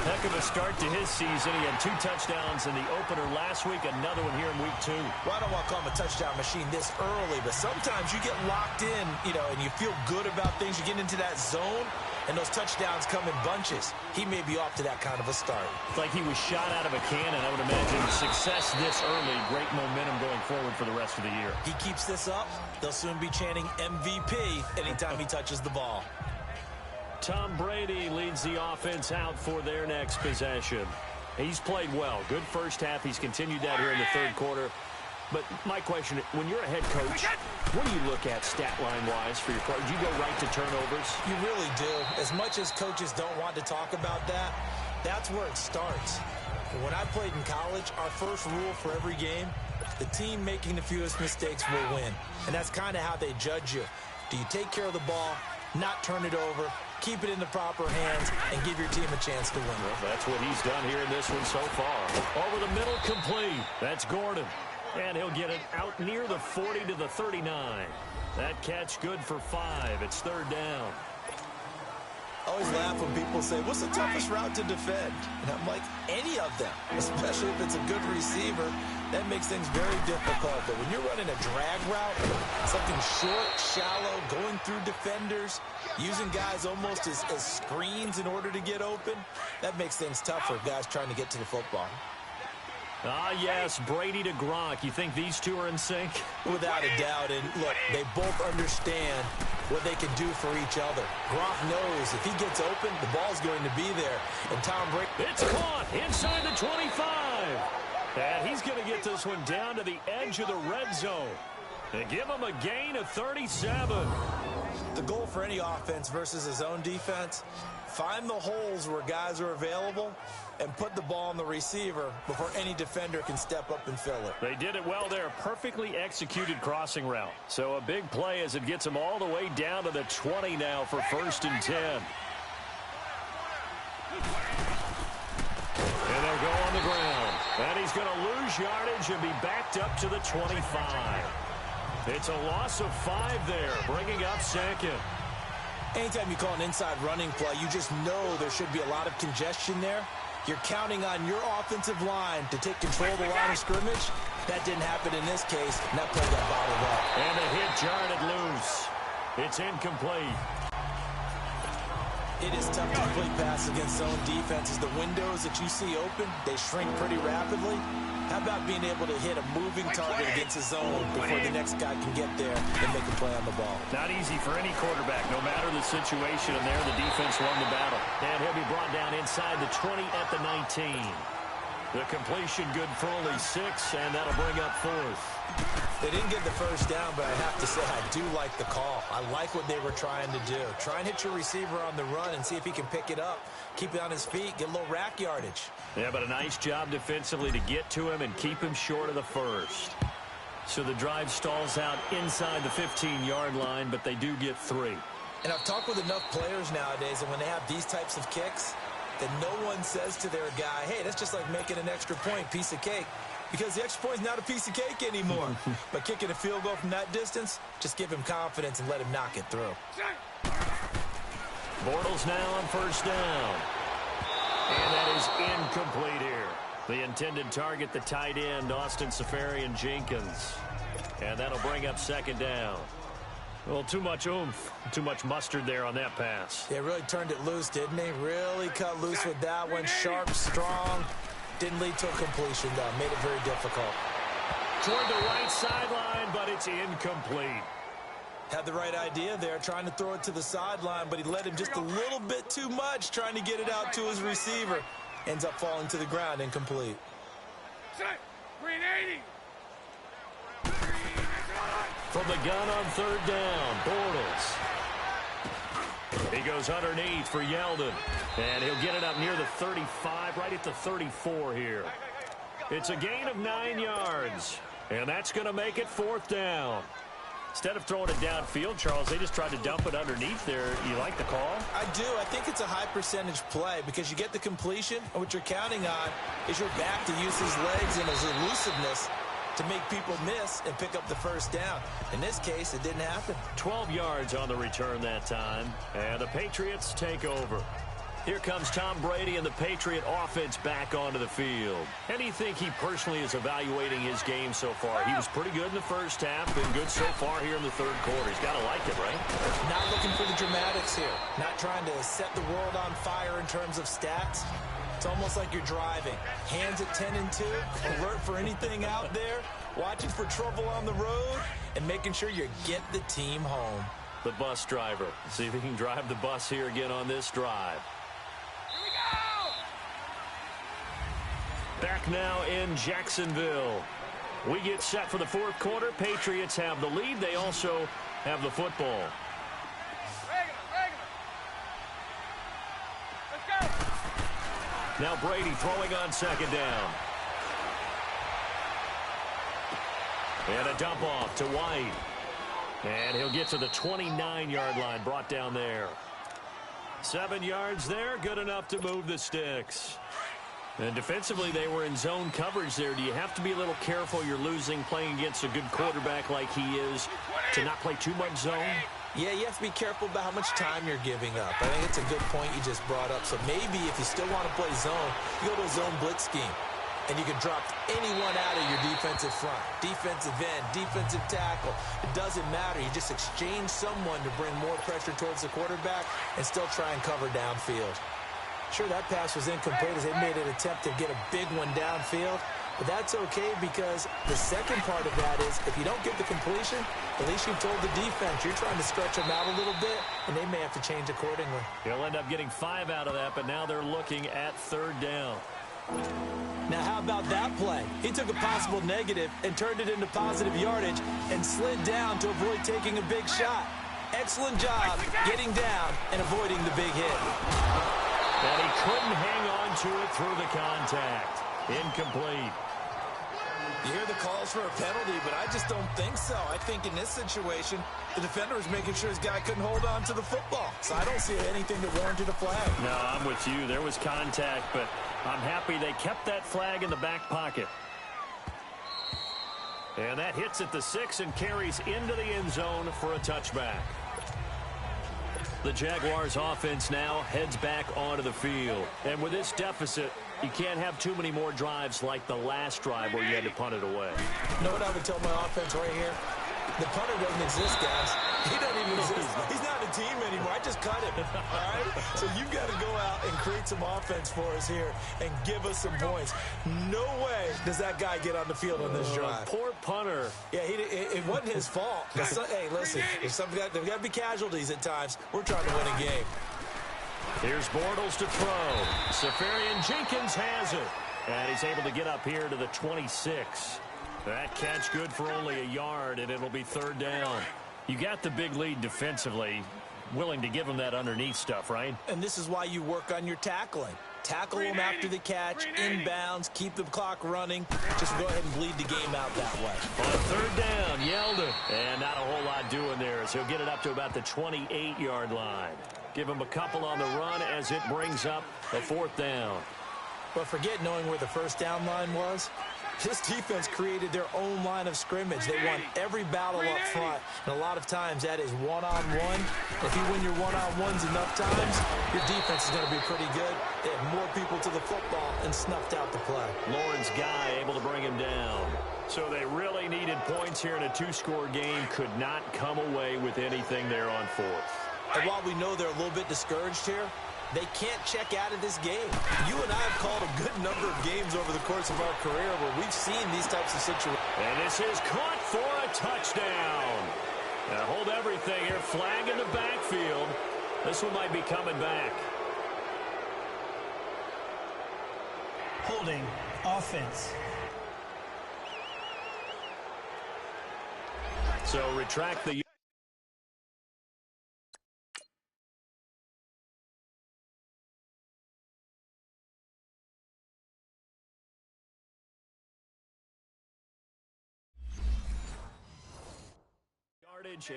Speaker 2: Heck of a start to his season. He had 2 touchdowns in the opener last week, another one here in week 2.
Speaker 5: Well, I don't want to call him a touchdown machine this early, but sometimes you get locked in, and you feel good about things. You get into that zone, and those touchdowns come in bunches. He may be off to that kind of a start.
Speaker 2: It's like he was shot out of a cannon. I would imagine success this early, great momentum going forward for the rest of the year.
Speaker 5: He keeps this up, they'll soon be chanting MVP anytime he touches the ball.
Speaker 2: Tom Brady leads the offense out for their next possession. He's played well. Good first half. He's continued that here in the third quarter. But my question, when you're a head coach, what do you look at stat line-wise for your pro? Do you go right to turnovers?
Speaker 5: You really do. As much as coaches don't want to talk about that, that's where it starts. When I played in college, our first rule for every game, the team making the fewest mistakes will win. And that's kind of how they judge you. Do you take care of the ball, not turn it over, keep it in the proper hands, and give your team a chance to win?
Speaker 2: Well, that's what he's done here in this one so far. Over the middle, complete. That's Gordon. And he'll get it out near the 40 to the 39. That catch good for 5. It's third down.
Speaker 5: I always laugh when people say, what's the toughest route to defend? And I'm like, any of them, especially if it's a good receiver. That makes things very difficult. But when you're running a drag route, something short, shallow, going through defenders, using guys almost as screens in order to get open, that makes things tough for guys trying to get to the football.
Speaker 2: Ah, yes, Brady to Gronk. You think these two are in sync?
Speaker 5: Without a doubt. And look, they both understand what they can do for each other. Gronk knows if he gets open, the ball's going to be there. And Tom Brady...
Speaker 2: It's caught inside the 25. And he's going to get this one down to the edge of the red zone. And give him a gain of 37.
Speaker 5: The goal for any offense versus his own defense, find the holes where guys are available and put the ball on the receiver before any defender can step up and fill it.
Speaker 2: They did it well there. Perfectly executed crossing route. So a big play as it gets him all the way down to the 20 now for 1st and 10. And they'll go on the ground. And he's going to lose yardage and be backed up to the 25. It's a loss of 5 there, bringing up 2nd.
Speaker 5: Anytime you call an inside running play, you just know there should be a lot of congestion there. You're counting on your offensive line to take control of the line of scrimmage. That didn't happen in this case, and that play got bottled up.
Speaker 2: And the hit jarred it loose. It's incomplete.
Speaker 5: It is tough to complete passes against zone defenses. The windows that you see open, they shrink pretty rapidly. How about being able to hit a moving target against a zone before the next guy can get there and make a play on the ball?
Speaker 2: Not easy for any quarterback, no matter the situation, and there the defense won the battle. And he'll be brought down inside the 20 at the 19. The completion good for only 6, and that'll bring up 4th.
Speaker 5: They didn't get the first down, but I have to say I do like the call. I like what they were trying to do. Try and hit your receiver on the run and see if he can pick it up. Keep it on his feet, get a little rack yardage.
Speaker 2: Yeah, but a nice job defensively to get to him and keep him short of the first. So the drive stalls out inside the 15-yard line, but they do get 3.
Speaker 5: And I've talked with enough players nowadays, and when they have these types of kicks, that no one says to their guy, hey, that's just like making an extra point, piece of cake. Because the extra point is not a piece of cake anymore. But kicking a field goal from that distance, just give him confidence and let him knock it through.
Speaker 2: Bortles now on 1st down. And that is incomplete here. The intended target, the tight end, Austin Safarian-Jenkins. And that'll bring up 2nd down. Well, too much oomph, too much mustard there on that pass.
Speaker 5: They really turned it loose, didn't they? Really cut loose with that one. Sharp, strong. Didn't lead to a completion, though. Made it very difficult.
Speaker 2: Toward the right sideline, but it's incomplete.
Speaker 5: Had the right idea there, trying to throw it to the sideline, but he led him just a little bit too much, trying to get it out to his receiver. Ends up falling to the ground, incomplete.
Speaker 7: Green 80.
Speaker 2: From the gun on 3rd down, Bortles. He goes underneath for Yeldon. And he'll get it up near the 35, right at the 34 here. It's a gain of 9 yards. And that's going to make it 4th down. Instead of throwing it downfield, Charles, they just tried to dump it underneath there. You like the call?
Speaker 5: I do. I think it's a high percentage play because you get the completion, and what you're counting on is your back to use his legs and his elusiveness to make people miss and pick up the 1st down. In this case, it didn't happen.
Speaker 2: 12 yards on the return that time, and the Patriots take over. Here comes Tom Brady and the Patriot offense back onto the field. How do you think he personally is evaluating his game so far? He was pretty good in the first half, been good so far here in the 3rd quarter. He's got to like it, right?
Speaker 5: Not looking for the dramatics here. Not trying to set the world on fire in terms of stats. It's almost like you're driving. Hands at 10 and 2, alert for anything out there, watching for trouble on the road, and making sure you get the team home.
Speaker 2: The bus driver. See if he can drive the bus here again on this drive. Back now in Jacksonville. We get set for the 4th quarter. Patriots have the lead. They also have the football. Now Brady throwing on 2nd down. And a dump off to White. And he'll get to the 29-yard line, brought down there. 7 yards there, good enough to move the sticks. And defensively, they were in zone coverage there. Do you have to be a little careful you're losing playing against a good quarterback like he is to not play too much zone?
Speaker 5: Yeah, you have to be careful about how much time you're giving up. I think it's a good point you just brought up. So maybe if you still want to play zone, you go to a zone blitz scheme. And you can drop anyone out of your defensive front. Defensive end, defensive tackle. It doesn't matter. You just exchange someone to bring more pressure towards the quarterback and still try and cover downfield. Sure, that pass was incomplete as they made an attempt to get a big one downfield. But that's okay because the second part of that is if you don't get the completion, at least you've told the defense you're trying to stretch them out a little bit, and they may have to change accordingly.
Speaker 2: He'll end up getting 5 out of that, but now they're looking at 3rd down.
Speaker 5: Now, how about that play? He took a possible negative and turned it into positive yardage and slid down to avoid taking a big shot. Excellent job getting down and avoiding the big hit.
Speaker 2: And he couldn't hang on to it through the contact. Incomplete.
Speaker 3: You hear the calls for a penalty, but I just don't think so. I think in this situation, the defender was making sure his guy couldn't hold on to the football. So I don't see anything that warranted a flag.
Speaker 2: No, I'm with you. There was contact, but I'm happy they kept that flag in the back pocket. And that hits at the 6 and carries into the end zone for a touchback. The Jaguars offense now heads back onto the field. And with this deficit, you can't have too many more drives like the last drive where you had to punt it away.
Speaker 5: You know what I would tell my offense right here? The punter doesn't exist, guys. He doesn't even exist. He's not a team anymore. I just cut him. All right? So you've got to go out and create some offense for us here and give us some points. No way does that guy get on the field on this drive.
Speaker 2: Poor punter.
Speaker 5: Yeah, it wasn't his fault. Hey, listen, there's got to be casualties at times. We're trying to win a game.
Speaker 2: Here's Bortles to throw. Safarian Jenkins has it. And he's able to get up here to the 26. That catch good for only a yard, and it'll be 3rd down. You got the big lead defensively, willing to give them that underneath stuff, right?
Speaker 5: And this is why you work on your tackling. Tackle them after the catch, inbounds, keep the clock running. Just go ahead and bleed the game out that way.
Speaker 2: On 3rd down, Yeldon. And not a whole lot doing there, so he'll get it up to about the 28-yard line. Give him a couple on the run as it brings up a 4th down.
Speaker 5: But forget knowing where the 1st down line was. This defense created their own line of scrimmage. They won every battle up front, and a lot of times that is one-on-one. If you win your one-on-ones enough times, your defense is going to be pretty good. They have more people to the football and snuffed out the play.
Speaker 2: Lauren's guy able to bring him down. So they really needed points here in a 2-score game. Could not come away with anything there on 4th.
Speaker 5: And while we know they're a little bit discouraged here, they can't check out of this game. You and I have called a good number of games over the course of our career where we've seen these types of situations.
Speaker 2: And this is caught for a touchdown. Now hold everything here. Flag in the backfield. This one might be coming back.
Speaker 4: Holding offense.
Speaker 2: So retract the...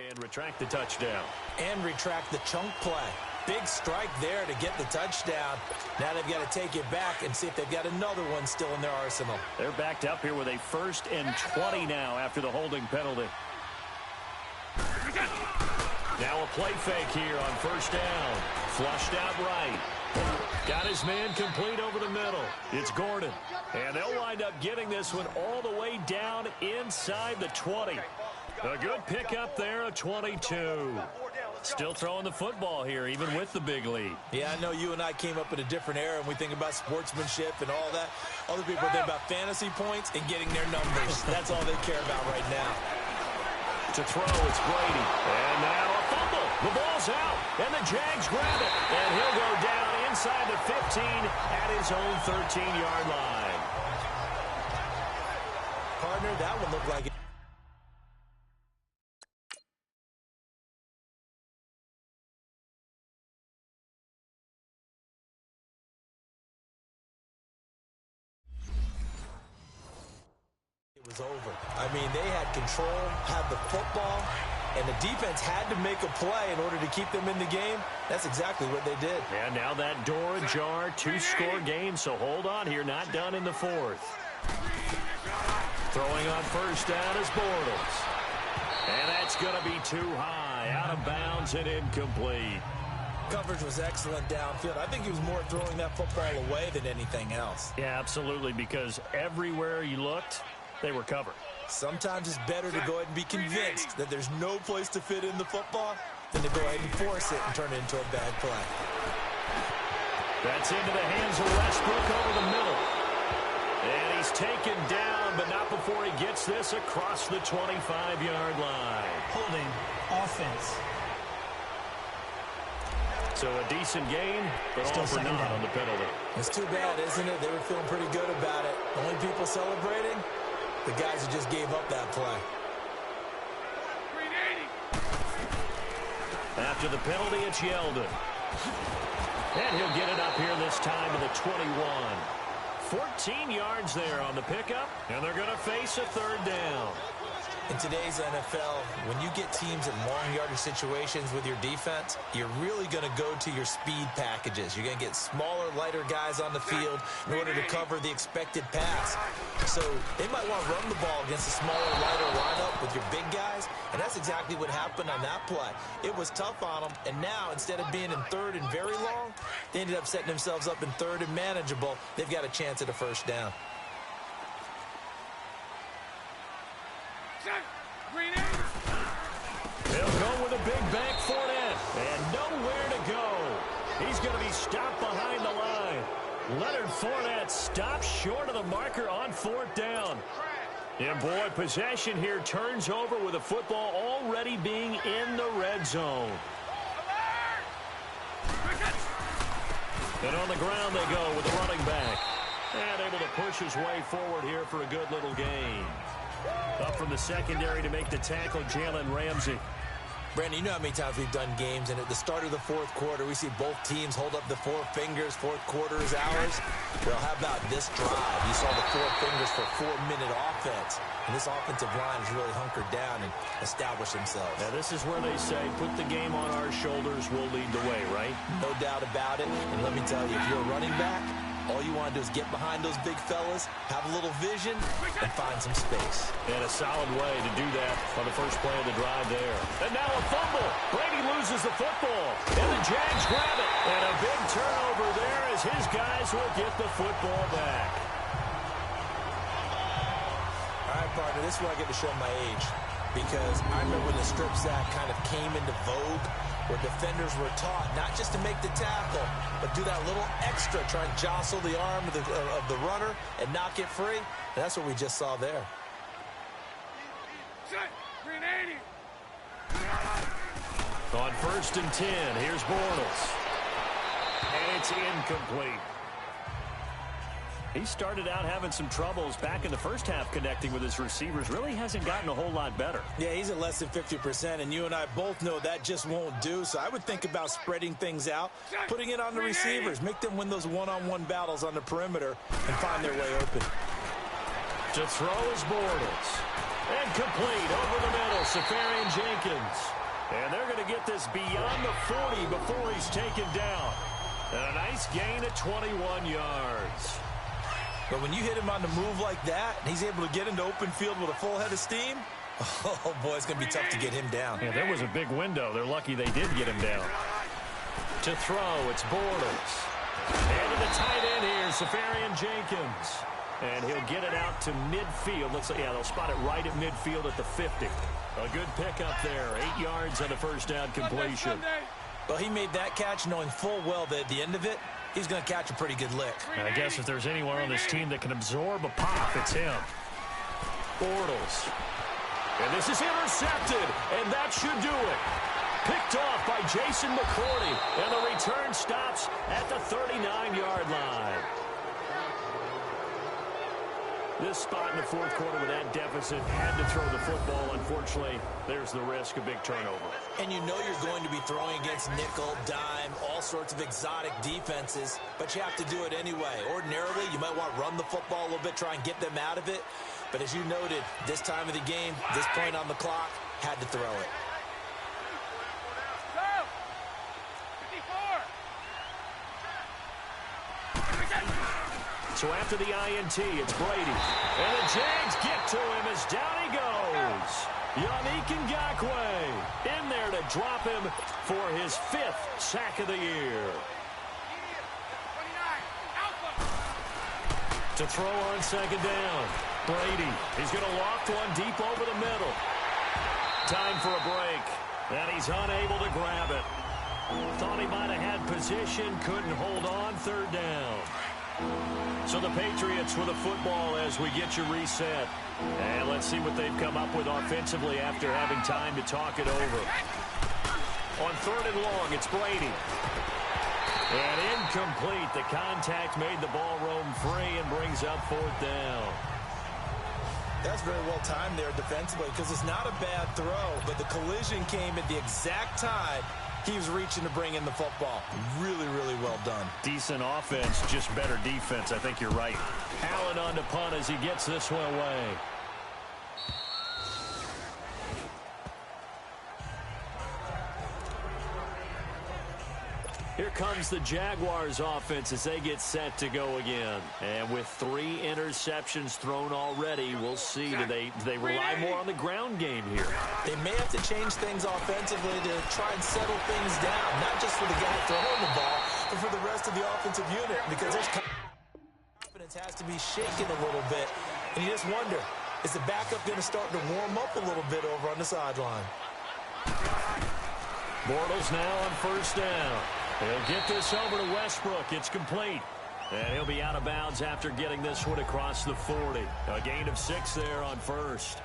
Speaker 2: and retract the touchdown.
Speaker 5: And retract the chunk play. Big strike there to get the touchdown. Now they've got to take it back and see if they've got another one still in their arsenal.
Speaker 2: They're backed up here with a 1st and 20 now after the holding penalty. Now a play fake here on 1st down. Flushed out right. Got his man complete over the middle. It's Gordon. And they'll wind up getting this one all the way down inside the 20. A good pickup there of 22. Still throwing the football here, even with the big lead.
Speaker 5: Yeah, I know you and I came up in a different era, and we think about sportsmanship and all that. Other people think about fantasy points and getting their numbers. That's all they care about right now.
Speaker 2: To throw, it's Brady. And now a fumble. The ball's out, and the Jags grab it. And he'll go down inside the 15 at his own 13-yard line.
Speaker 5: Partner, that one looked like it. Was over. I mean, they had control, had the football, and the defense had to make a play in order to keep them in the game. That's exactly what they did.
Speaker 2: And now that door ajar, 2-score game, so hold on here, not done in the 4th. Throwing on 1st down is Bortles. And that's going to be too high, out of bounds and incomplete.
Speaker 5: Coverage was excellent downfield. I think he was more throwing that football away than anything else.
Speaker 2: Yeah, absolutely, because everywhere you looked, they were covered.
Speaker 5: Sometimes it's better to go ahead and be convinced that there's no place to fit in the football than to go ahead and force it and turn it into a bad play.
Speaker 2: That's into the hands of Westbrook over the middle. And he's taken down, but not before he gets this across the 25-yard line.
Speaker 4: Holding offense.
Speaker 2: So a decent gain, but
Speaker 4: Still
Speaker 2: all for naught on the penalty.
Speaker 5: It's too bad, isn't it? They were feeling pretty good about it. Only people celebrating, the guys who just gave up that play.
Speaker 2: After the penalty, it's Yeldon. And he'll get it up here this time to the 21. 14 yards there on the pickup, and they're going to face a third down.
Speaker 5: In today's NFL, when you get teams in long yardage situations with your defense, you're really going to go to your speed packages. You're going to get smaller, lighter guys on the field in order to cover the expected pass. So they might want to run the ball against a smaller, lighter lineup with your big guys, and that's exactly what happened on that play. It was tough on them, and now instead of being in third and very long, they ended up setting themselves up in third and manageable. They've got a chance at a first down.
Speaker 2: They'll go with a big bank Fournette, and nowhere to go. He's going to be stopped behind the line. Leonard Fournette stops short of the marker on fourth down. And boy, possession here turns over with the football already being in the red zone. And on the ground they go with the running back. And able to push his way forward here for a good little gain. Up from the secondary to make the tackle, Jalen Ramsey.
Speaker 5: Brandon, you know how many times we've done games, and at the start of the fourth quarter, we see both teams hold up the four fingers. Fourth quarter is ours. Well, how about this drive? You saw the four fingers for 4-minute offense, and this offensive line has really hunkered down and established themselves.
Speaker 2: Now, this is where they say, put the game on our shoulders, we'll lead the way, right?
Speaker 5: No doubt about it, and let me tell you, if you're a running back, all you want to do is get behind those big fellas, have a little vision, and find some space.
Speaker 2: And a solid way to do that on the first play of the drive there. And now a fumble. Brady loses the football. And the Jags grab it. And a big turnover there as his guys will get the football back.
Speaker 5: All right, partner, this is where I get to show my age. Because I remember when the strip sack kind of came into vogue, where defenders were taught not just to make the tackle, but do that little extra, try and jostle the arm of the runner and knock it free. And that's what we just saw there.
Speaker 2: On 1st and 10, here's Bortles. And it's incomplete. He started out having some troubles back in the first half connecting with his receivers. Really hasn't gotten a whole lot better.
Speaker 5: Yeah, he's at less than 50%, and you and I both know that just won't do. So I would think about spreading things out, putting it on the receivers, make them win those one-on-one battles on the perimeter and find their way open.
Speaker 2: To throw is Bortles. And complete over the middle, Safarian Jenkins. And they're going to get this beyond the 40 before he's taken down. And a nice gain of 21 yards.
Speaker 5: But when you hit him on the move like that, and he's able to get into open field with a full head of steam, oh, boy, it's going to be tough to get him down.
Speaker 2: Yeah, there was a big window. They're lucky they did get him down. To throw, it's Bortles. And to the tight end here, Safarian Jenkins. And he'll get it out to midfield. Looks like, yeah, they'll spot it right at midfield at the 50. A good pickup there. 8 yards on the first down completion.
Speaker 5: Well, he made that catch knowing full well that at the end of it, he's going to catch a pretty good lick.
Speaker 2: And I guess if there's anyone on this team that can absorb a pop, it's him. Bortles. And this is intercepted, and that should do it. Picked off by Jason McCourty, and the return stops at the 39-yard line. This spot in the fourth quarter with that deficit, had to throw the football. Unfortunately, there's the risk of big turnover.
Speaker 5: And you know you're going to be throwing against nickel, dime, all sorts of exotic defenses, but you have to do it anyway. Ordinarily, you might want to run the football a little bit, try and get them out of it. But as you noted, this time of the game, this point on the clock, had to throw it.
Speaker 2: So after the INT, it's Brady. And the Jags get to him as down he goes. Yannick Ngakoue in there to drop him for his 5th sack of the year. To throw on second down. Brady, he's going to loft one deep over the middle. Time for a break. And he's unable to grab it. Thought he might have had position, couldn't hold on, third down. So the Patriots with a football as we get you reset. And let's see what they've come up with offensively after having time to talk it over. On 3rd and long, it's Brady. And incomplete. The contact made the ball roam free and brings up 4th down.
Speaker 5: That's very well timed there defensively because it's not a bad throw, but the collision came at the exact time he was reaching to bring in the football. Really, really well done.
Speaker 2: Decent offense, just better defense. I think you're right. Allen on to punt as he gets this one away. Here comes the Jaguars offense as they get set to go again. And with 3 interceptions thrown already, we'll see. Do they rely more on the ground game here?
Speaker 5: They may have to change things offensively to try and settle things down, not just for the guy throwing the ball, but for the rest of the offensive unit, because there's confidence has to be shaken a little bit. And you just wonder, is the backup going to start to warm up a little bit over on the sideline?
Speaker 2: Bortles now on 1st down. He'll get this over to Westbrook. It's complete. And he'll be out of bounds after getting this one across the 40. A gain of 6 there on 1st.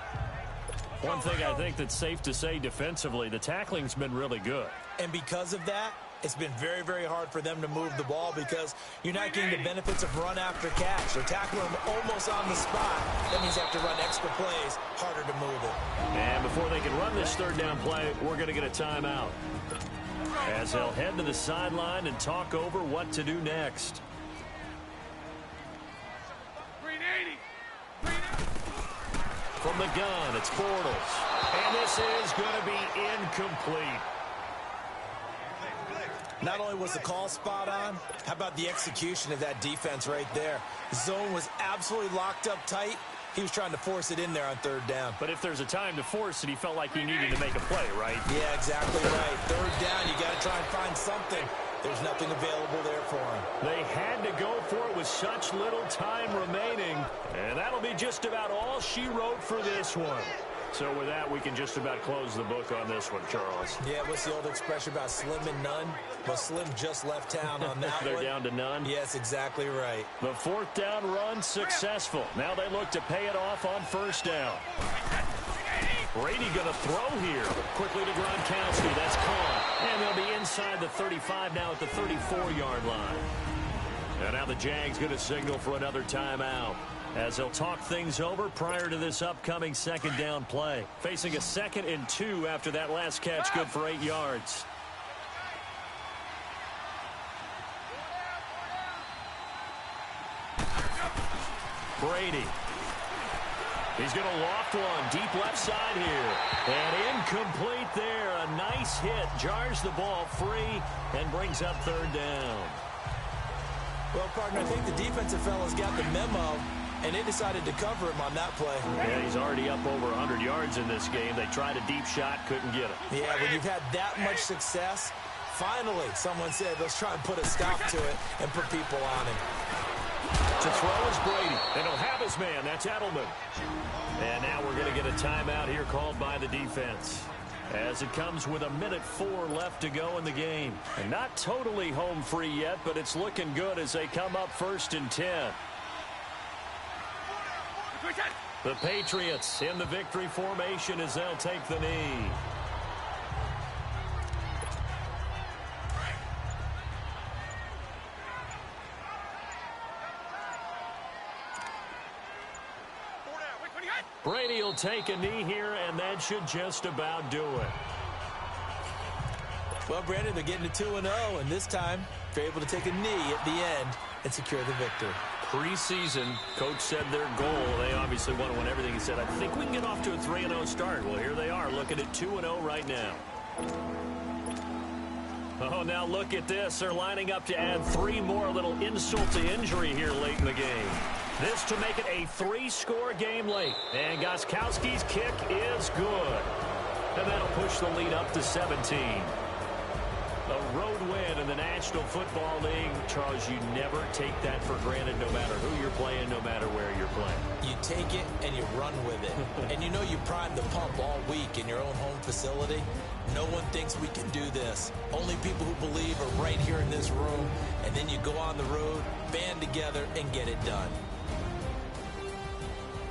Speaker 2: One thing I think that's safe to say defensively, the tackling's been really good.
Speaker 5: And because of that, it's been very, very hard for them to move the ball because you're not getting the benefits of run after catch. They're tackling them almost on the spot. That means they have to run extra plays, harder to move it.
Speaker 2: And before they can run this 3rd down play, we're going to get a timeout, as they'll head to the sideline and talk over what to do next. From the gun, it's Bortles. And this is going to be incomplete.
Speaker 5: Not only was the call spot on, how about the execution of that defense right there? The zone was absolutely locked up tight. He was trying to force it in there on 3rd down.
Speaker 2: But if there's a time to force it, he felt like he needed to make a play, right?
Speaker 5: Yeah, exactly right. 3rd down, you got to try and find something. There's nothing available there for him.
Speaker 2: They had to go for it with such little time remaining. And that'll be just about all she wrote for this one. So with that, we can just about close the book on this one, Charles.
Speaker 5: Yeah, what's the old expression about slim and none? Well, Slim just left town on that
Speaker 2: They're
Speaker 5: one.
Speaker 2: down to none?
Speaker 5: Yes, exactly right.
Speaker 2: The 4th down run successful. Now they look to pay it off on 1st down. Brady going to throw here. Quickly to Gronkowski. That's caught. And they'll be inside the 35 now at the 34-yard line. And now the Jags going to signal for another timeout, as they'll talk things over prior to this upcoming 2nd down play. Facing a 2nd and 2 after that last catch, good for 8 yards. Brady. He's going to loft one deep left side here. And incomplete there. A nice hit. Jars the ball free and brings up 3rd down.
Speaker 5: Well, partner, I think the defensive fellas got the memo, and they decided to cover him on that play.
Speaker 2: Yeah, he's already up over 100 yards in this game. They tried a deep shot, couldn't get it.
Speaker 5: Yeah, when you've had that much success, finally someone said, let's try and put a stop to it and put people on him.
Speaker 2: To throw is Brady. And he'll have his man. That's Edelman. And now we're going to get a timeout here called by the defense, as it comes with 1:04 left to go in the game. And not totally home free yet, but it's looking good as they come up 1st and 10. The Patriots in the victory formation as they'll take the knee. Brady will take a knee here, and that should just about do it.
Speaker 5: Well, Brandon, they're getting to 2-0, and this time they're able to take a knee at the end and secure the victory.
Speaker 2: Preseason, coach said their goal, they obviously want to win everything. He said, I think we can get off to a 3-0 start. Well, here they are, looking at 2-0 right now. Oh, now look at this. They're lining up to add 3 more, a little insult to injury here late in the game. This to make it a 3-score game late. And Gostkowski's kick is good. And that'll push the lead up to 17. A road win in the National Football League. Charles, you never take that for granted no matter who you're playing, no matter where you're playing.
Speaker 5: You take it and you run with it. And you know you primed the pump all week in your own home facility. No one thinks we can do this. Only people who believe are right here in this room. And then you go on the road, band together, and get it done.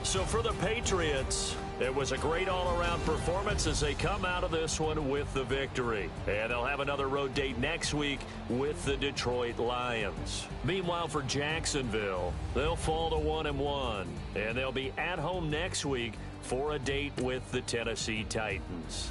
Speaker 2: So for the Patriots, It was a great all-around performance as they come out of this one with the victory. And they'll have another road date next week with the Detroit Lions. Meanwhile, for Jacksonville, they'll fall to 1-1. And they'll be at home next week for a date with the Tennessee Titans.